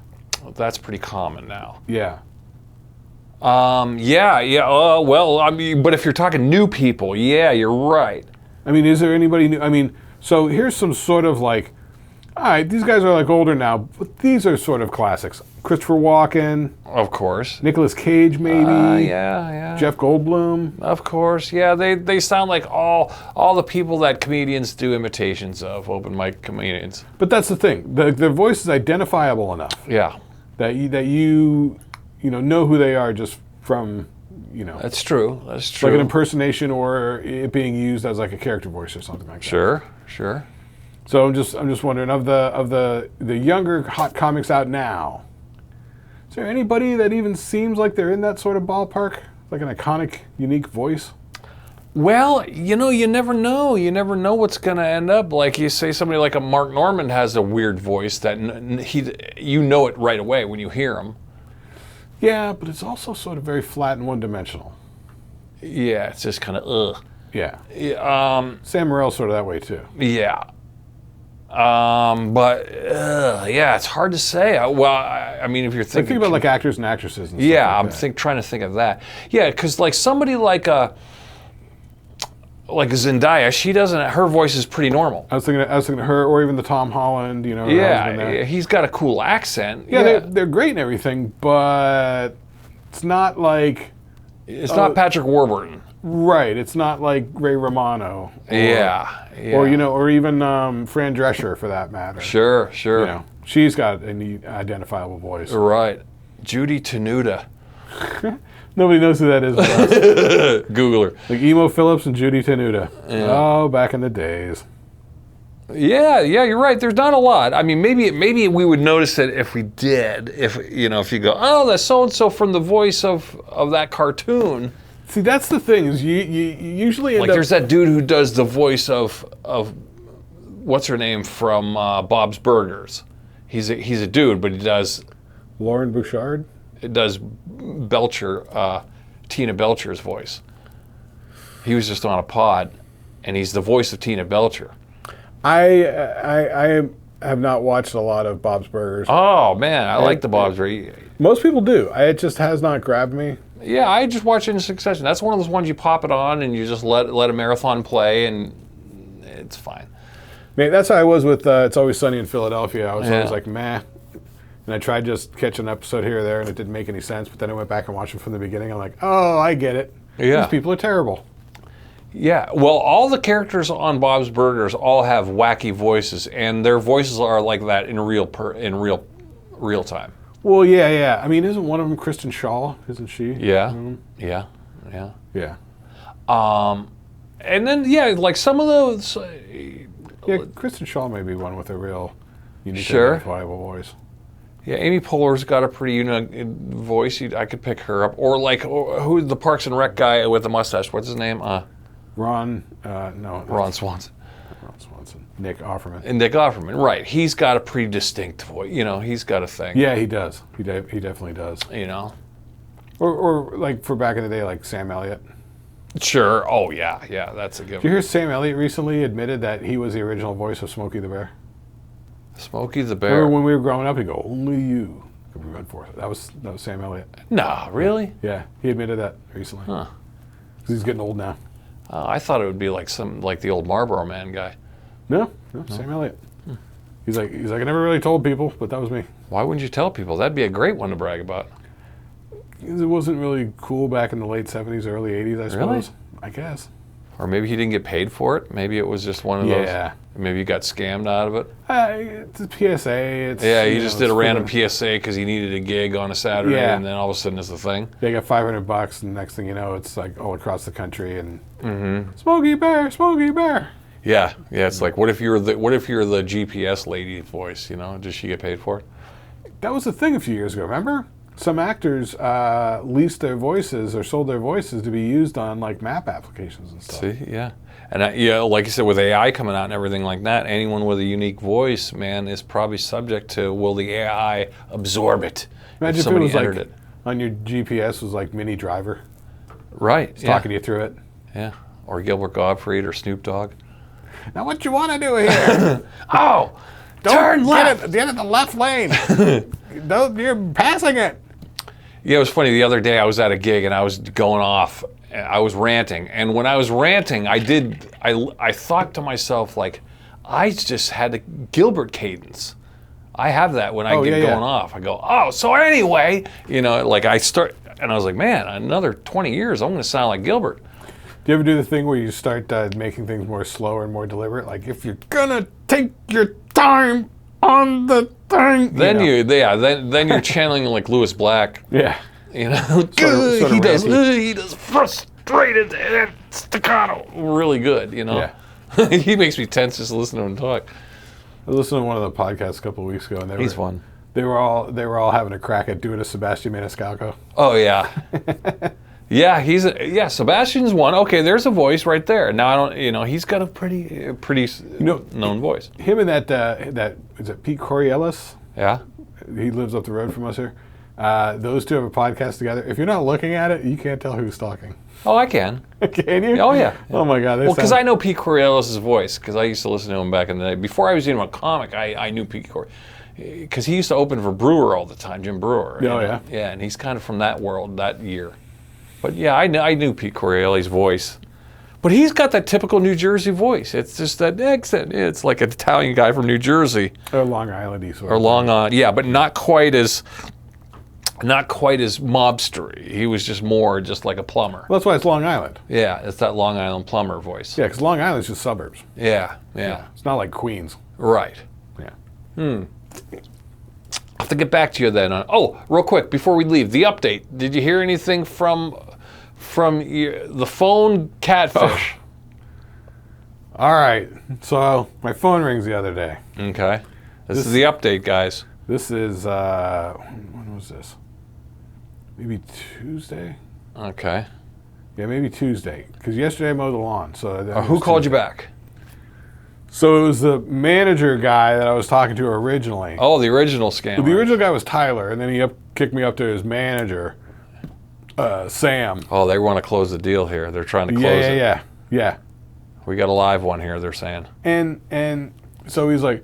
That's pretty common now. Yeah. Yeah. Well, I mean, but if you're talking new people, yeah, you're right. I mean, is there anybody new? I mean, so here's some sort of like, all right, these guys are like older now, but these are sort of classics. Christopher Walken. Of course. Nicolas Cage, maybe. Yeah. Jeff Goldblum. Of course. Yeah, they sound like all the people that comedians do imitations of, open mic comedians. But that's the thing. Their voice is identifiable enough. Yeah. That you know who they are just from, That's true. like an impersonation or it being used as like a character voice or something like that. Sure. So I'm just wondering, of the younger hot comics out now, is there anybody that even seems like they're in that sort of ballpark, like an iconic, unique voice? Well, you never know. You never know what's going to end up. Like you say, somebody like a Mark Norman has a weird voice that you know it right away when you hear him. Yeah, but it's also sort of very flat and one-dimensional. Yeah, it's just kind of Yeah. Yeah. Sam Morrill's sort of that way too. Yeah. But yeah, it's hard to say. I mean, if you're thinking, think about like actors and actresses. And yeah, stuff I'm like that. trying to think of that. Yeah, because like somebody like Zendaya, she doesn't. Her voice is pretty normal. I was thinking of her, or even the Tom Holland. Her husband there. Yeah, he's got a cool accent. Yeah, they're great and everything, but it's not like it's not Patrick Warburton. Right, it's not like Ray Romano. Or, Yeah. or even Fran Drescher for that matter. Sure. She's got a neat, identifiable voice. Right. Judy Tenuta. Nobody knows who that is but us. Google her. Like Emo Phillips and Judy Tenuta. Yeah. Oh, back in the days. Yeah, you're right. There's not a lot. I mean, maybe we would notice it if we did. If you go, oh, that's so and so from the voice of that cartoon. See, that's the thing is you usually end Like up. there's that dude who does the voice of what's her name from Bob's Burgers. He's a dude, but he does Lauren Bouchard. It does Belcher, Tina Belcher's voice. He was just on a pod, and he's the voice of Tina Belcher. I have not watched a lot of Bob's Burgers. Oh man, I like the Bob's Burgers. Most people do. It just has not grabbed me. Yeah, I just watch it in succession. That's one of those ones you pop it on and you just let a marathon play, and it's fine. Man, that's how I was with It's Always Sunny in Philadelphia. I was Yeah. always like, meh. And I tried just catching an episode here or there, and it didn't make any sense. But then I went back and watched it from the beginning. I'm like, oh, I get it. Yeah. These people are terrible. Yeah, well, all the characters on Bob's Burgers all have wacky voices, and their voices are like that in real time. Well, yeah. I mean, isn't one of them Kristen Shaw? Isn't she? Yeah, Mm-hmm. yeah. And then like some of those. Yeah, Kristen Shaw may be one with a real unique, Sure. identifiable voice. Yeah, Amy Poehler's got a pretty unique voice. I could pick her up, or like who's the Parks and Rec guy with the mustache? What's his name? Ron Swanson. Ron Swanson. Nick Offerman. And Nick Offerman, right? He's got a pretty distinct voice. He's got a thing. Yeah, he does. He definitely does. Or like for back in the day, like Sam Elliott. Sure. Oh yeah, that's a good Did you one. hear Sam Elliott recently admitted that he was the original voice of Smokey the Bear? Smokey the Bear. Remember when we were growing up, he'd go, "Only you could be run for it." That was Sam Elliott. No, really? Yeah, he admitted that recently. Huh. 'Cause he's getting old now. I thought it would be like the old Marlboro Man guy. No, Sam Elliott. He's like I never really told people, but that was me. Why wouldn't you tell people? That'd be a great one to brag about. It wasn't really cool back in the late 70s, early 80s, I suppose. I guess. Or maybe he didn't get paid for it. Maybe it was just one of those. Yeah. Maybe he got scammed out of it. It's a PSA. He just did a random PSA because he needed a gig on a Saturday, Yeah. and then all of a sudden it's a thing. They got $500, and the next thing you know, it's like all across the country, and Smokey Bear, Smokey Bear. Yeah. It's like, what if you're the GPS lady's voice? Does she get paid for it? That was the thing a few years ago. Remember, some actors leased their voices or sold their voices to be used on like map applications and stuff. See, yeah. And like you said, with AI coming out and everything like that, anyone with a unique voice, man, is probably subject to, will the AI absorb it? Imagine if it somebody was entered like it. on your GPS was like Mini Driver, Right. talking you through it. Yeah. Or Gilbert Gottfried or Snoop Dogg. Now what you want to do here? Oh, turn left. Get at the left lane. You're passing it. Yeah, it was funny. The other day I was at a gig and I was going off. I was ranting. And when I was ranting, I thought to myself, like, I just had a Gilbert cadence. I have that when I get going off. I go, oh, so anyway, like I start, and I was like, man, another 20 years, I'm going to sound like Gilbert. Do you ever do the thing where you start making things more slower and more deliberate? Like, if you're going to take your time on the thing. Then then you're channeling like Lewis Black. Yeah. He does frustrated and staccato really good, Yeah. He makes me tense just listening to him talk. I listened to one of the podcasts a couple of weeks ago, and He's fun. They were all having a crack at doing a Sebastian Maniscalco. Oh yeah. Yeah, Sebastian's one. Okay, there's a voice right there. Now I don't, he's got a pretty known voice. Him and that is it Pete Coriolis? Yeah. He lives up the road from us here. Those two have a podcast together. If you're not looking at it, you can't tell who's talking. Oh, I can. Can you? Oh yeah. Oh my God. Well, because I know Pete Coriolis' voice, because I used to listen to him back in the day. Before I was even a comic, I knew Pete Coriolis. Because he used to open for Brewer all the time, Jim Brewer. Oh yeah. Yeah, and he's kind of from that world, that year. But yeah, I knew Pete Coriolis' voice. But he's got that typical New Jersey voice. It's just that accent. It's like an Italian guy from New Jersey. Or Long Island-y sort of. Or Long Island, yeah, but not quite as mobstery. He was just more just like a plumber. Well, that's why it's Long Island. Yeah, it's that Long Island plumber voice. Yeah, because Long Island's just suburbs. Yeah. It's not like Queens. Right. Yeah. I'll have to get back to you then. Real quick, before we leave, the update. Did you hear anything from the phone catfish? Oh. All right. So my phone rings the other day. Okay. This is the update, guys. This is, when was this? Maybe Tuesday? Okay. Yeah, maybe Tuesday. Because yesterday I mowed the lawn. So Who called you back? So it was the manager guy that I was talking to originally. Oh, the original scam. The original guy was Tyler, and then he kicked me up to his manager, Sam. Oh, they want to close the deal here. They're trying to close it. Yeah. We got a live one here, they're saying. And so he's like,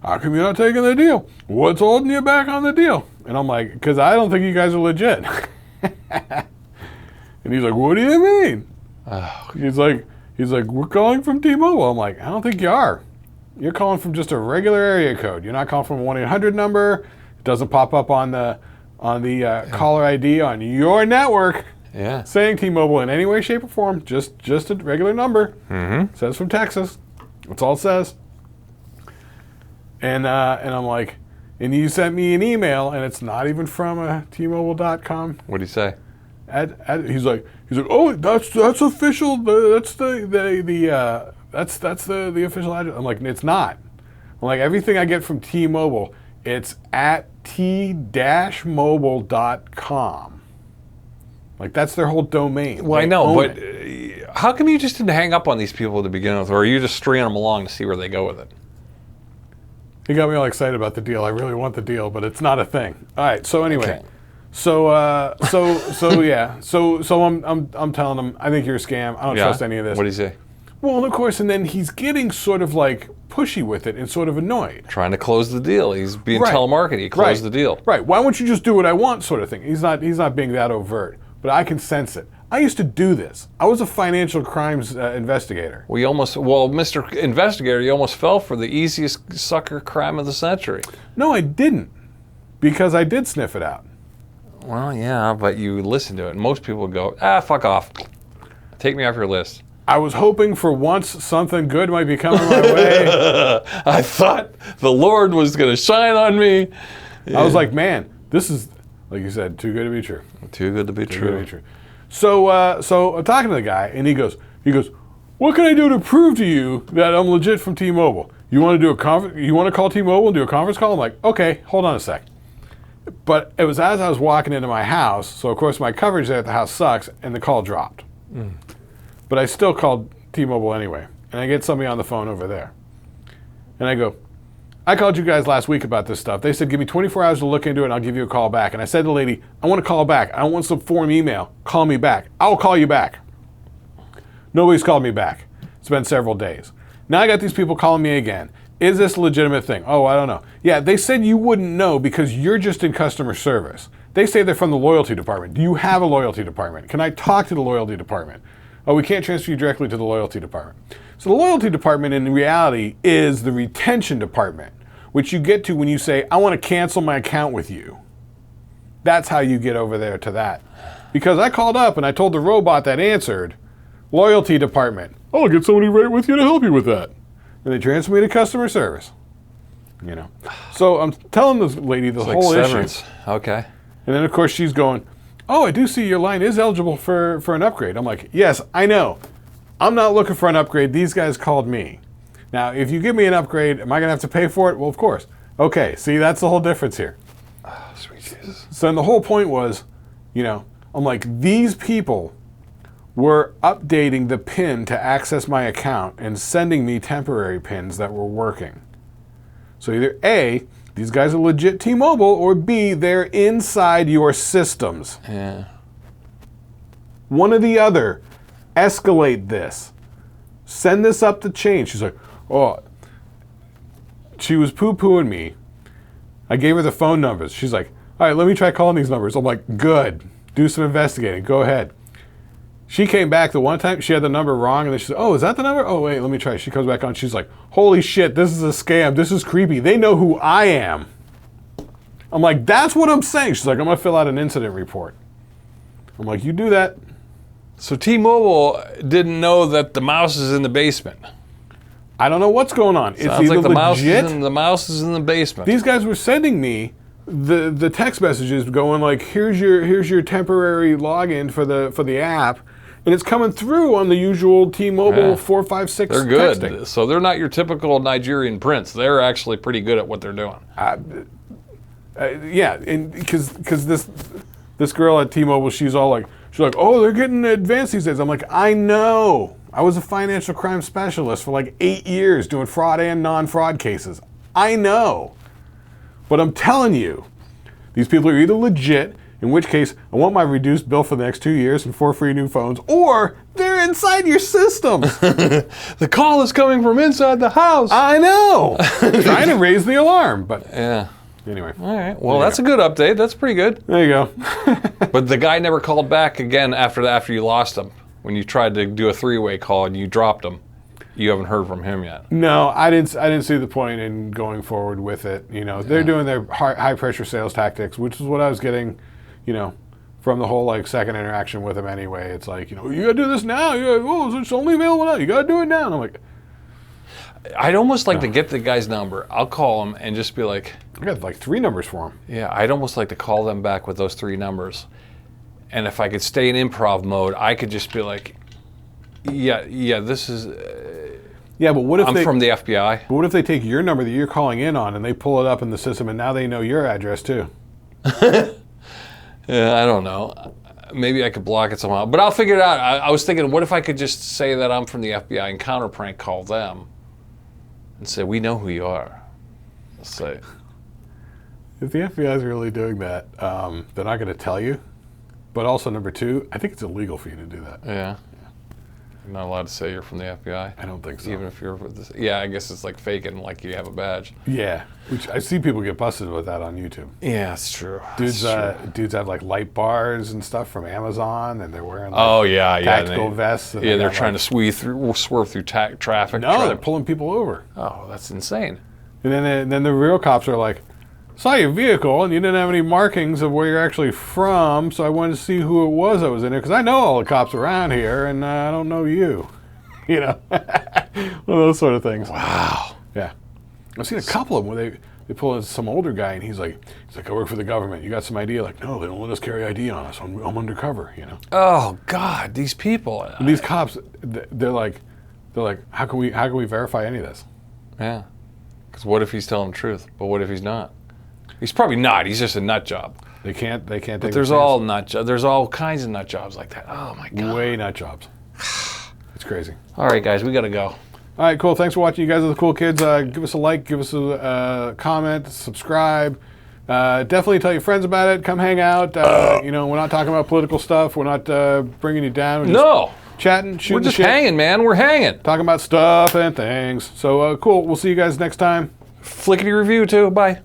how come you're not taking the deal? What's holding you back on the deal? And I'm like, because I don't think you guys are legit. And he's like, what do you mean? He's like, we're calling from T-Mobile. I'm like, I don't think you are. You're calling from just a regular area code. You're not calling from a 1-800 number. It doesn't pop up on the caller ID on your network. Yeah. Saying T-Mobile in any way, shape, or form. Just a regular number. Mm-hmm. It says from Texas. That's all it says. And I'm like, and you sent me an email, and it's not even from a T-Mobile.com. What do you say? He's like, oh, that's official. That's the official address. I'm like, it's not. I'm like, everything I get from T-Mobile, it's at t-mobile.com. Like, that's their whole domain. Well, I know, but how come you just didn't hang up on these people to begin with, or are you just stringing them along to see where they go with it? He got me all excited about the deal. I really want the deal, but it's not a thing. All right. So anyway, Okay. so yeah. So I'm telling him, I think you're a scam. I don't trust any of this. What do you say? Well, of course, and then he's getting sort of like pushy with it and sort of annoyed. Trying to close the deal. He's being Right. telemarketing. He closed the deal. Right. Why won't you just do what I want, sort of thing. He's not being that overt, but I can sense it. I used to do this. I was a financial crimes investigator. Mr. Investigator, you almost fell for the easiest sucker crime of the century. No, I didn't, because I did sniff it out. Well, yeah, but you listen to it, and most people go, fuck off. Take me off your list. I was hoping for once something good might be coming my way. I thought the Lord was going to shine on me. I was like, man, this is, like you said, too good to be true. Too good to be Too true. good to be true. So I'm talking to the guy, and he goes, what can I do to prove to you that I'm legit from T-Mobile? You want to do you want to call T-Mobile and do a conference call? I'm like, okay, hold on a sec. But it was as I was walking into my house, so of course my coverage there at the house sucks, and the call dropped. But I still called T-Mobile anyway, and I get somebody on the phone over there. And I go, I called you guys last week about this stuff. They said, give me 24 hours to look into it and I'll give you a call back. And I said to the lady, I want to call back. I don't want some form email. Call me back. I'll call you back. Nobody's called me back. It's been several days. Now I got these people calling me again. Is this a legitimate thing? Oh, I don't know. Yeah, they said you wouldn't know because you're just in customer service. They say they're from the loyalty department. Do you have a loyalty department? Can I talk to the loyalty department? Oh, we can't transfer you directly to the loyalty department. So the loyalty department in reality is the retention department, which you get to when you say, I want to cancel my account with you. That's how you get over there to that. Because I called up and I told the robot that answered, loyalty department. I'll get somebody right with you to help you with that. And they transfer me to customer service. You know. So I'm telling this lady the whole issue. Okay. And then of course she's going, oh, I do see your line is eligible for an upgrade. I'm like, yes, I know. I'm not looking for an upgrade. These guys called me. Now, if you give me an upgrade, am I going to have to pay for it? Well, of course. Okay, see, that's the whole difference here. Oh, sweet Jesus. So the whole point was, you know, I'm like, these people were updating the PIN to access my account and sending me temporary PINs that were working. So either A, these guys are legit T-Mobile, or B, they're inside your systems. Yeah. One or the other. Escalate this. Send this up the chain. She's like, oh. She was poo-pooing me. I gave her the phone numbers. She's like, all right, let me try calling these numbers. I'm like, good. Do some investigating. Go ahead. She came back the one time. She had the number wrong. And then she said, oh, is that the number? Oh, wait, let me try. She comes back on. She's like, holy shit, this is a scam. This is creepy. They know who I am. I'm like, that's what I'm saying. She's like, I'm going to fill out an incident report. I'm like, you do that. So T-Mobile didn't know that the mouse is in the basement. I don't know what's going on. It's Sounds either like legit. the mouse is in the basement. These guys were sending me the text messages going like, here's your temporary login for the app, and it's coming through on the usual T-Mobile 456. They're good. Texting. So they're not your typical Nigerian prince. They're actually pretty good at what they're doing. Yeah, and because this girl at T-Mobile, she's like, oh, they're getting advanced these days. I'm like, I know. I was a financial crime specialist for like 8 years doing fraud and non-fraud cases. I know. But I'm telling you, these people are either legit, in which case I want my reduced bill for the next 2 years and 4 free new phones, or they're inside your systems. The call is coming from inside the house. I know. Trying to raise the alarm, but yeah. Anyway. All right. Well, that's a good update. That's pretty good. There you go. But the guy never called back again after you lost him. When you tried to do a three-way call and you dropped him, you haven't heard from him yet. No, I didn't see the point in going forward with it. You know, they're doing their high pressure sales tactics, which is what I was getting, you know, from the whole like second interaction with him anyway. It's like, you know, you gotta do this now. It's only available now. You gotta do it now. And I'm like, I'd almost like to get the guy's number. I'll call him and just be like, I got like 3 numbers for him. Yeah, I'd almost like to call them back with those 3 numbers. And if I could stay in improv mode, I could just be like, yeah, this is... yeah, but what if I'm from the FBI. But what if they take your number that you're calling in on and they pull it up in the system and now they know your address too? Yeah, I don't know. Maybe I could block it somehow. But I'll figure it out. I was thinking, what if I could just say that I'm from the FBI and counter prank call them and say, we know who you are. Let's say... If the FBI is really doing that, they're not going to tell you. But also, number 2, I think it's illegal for you to do that. Yeah. You're not allowed to say you're from the FBI. I don't think so. Even if you're with this. Yeah, I guess it's like faking like you have a badge. Yeah, which I see people get busted with that on YouTube. Yeah, it's true. Dudes have like light bars and stuff from Amazon, and they're wearing like tactical vests. And they're trying to swerve through traffic. No, they're pulling people over. Oh, that's insane. And then the real cops are like, saw your vehicle and you didn't have any markings of where you're actually from, so I wanted to see who it was that was in there, because I know all the cops around here and I don't know you. You know, one of those sort of things. Wow. Yeah. I've seen a couple of them where they pull in some older guy and he's like, I work for the government. You got some ID? Like, no, they don't let us carry ID on us. I'm undercover, you know. Oh God, these people. And these cops, they're like, how can we verify any of this? Yeah. Because what if he's telling the truth? But what if he's not? He's probably not. He's just a nut job. They can't take. But there's all nut jobs. There's all kinds of nut jobs like that. Oh my God. Way nut jobs. It's crazy. All right, guys, we gotta go. All right, cool. Thanks for watching. You guys are the cool kids. Give us a like, give us a comment, subscribe. Definitely tell your friends about it. Come hang out. You know, we're not talking about political stuff. We're not bringing you down. We're just chatting, shooting. We're just shit, hanging, man. We're hanging. Talking about stuff and things. So cool. We'll see you guys next time. Flickety review too. Bye.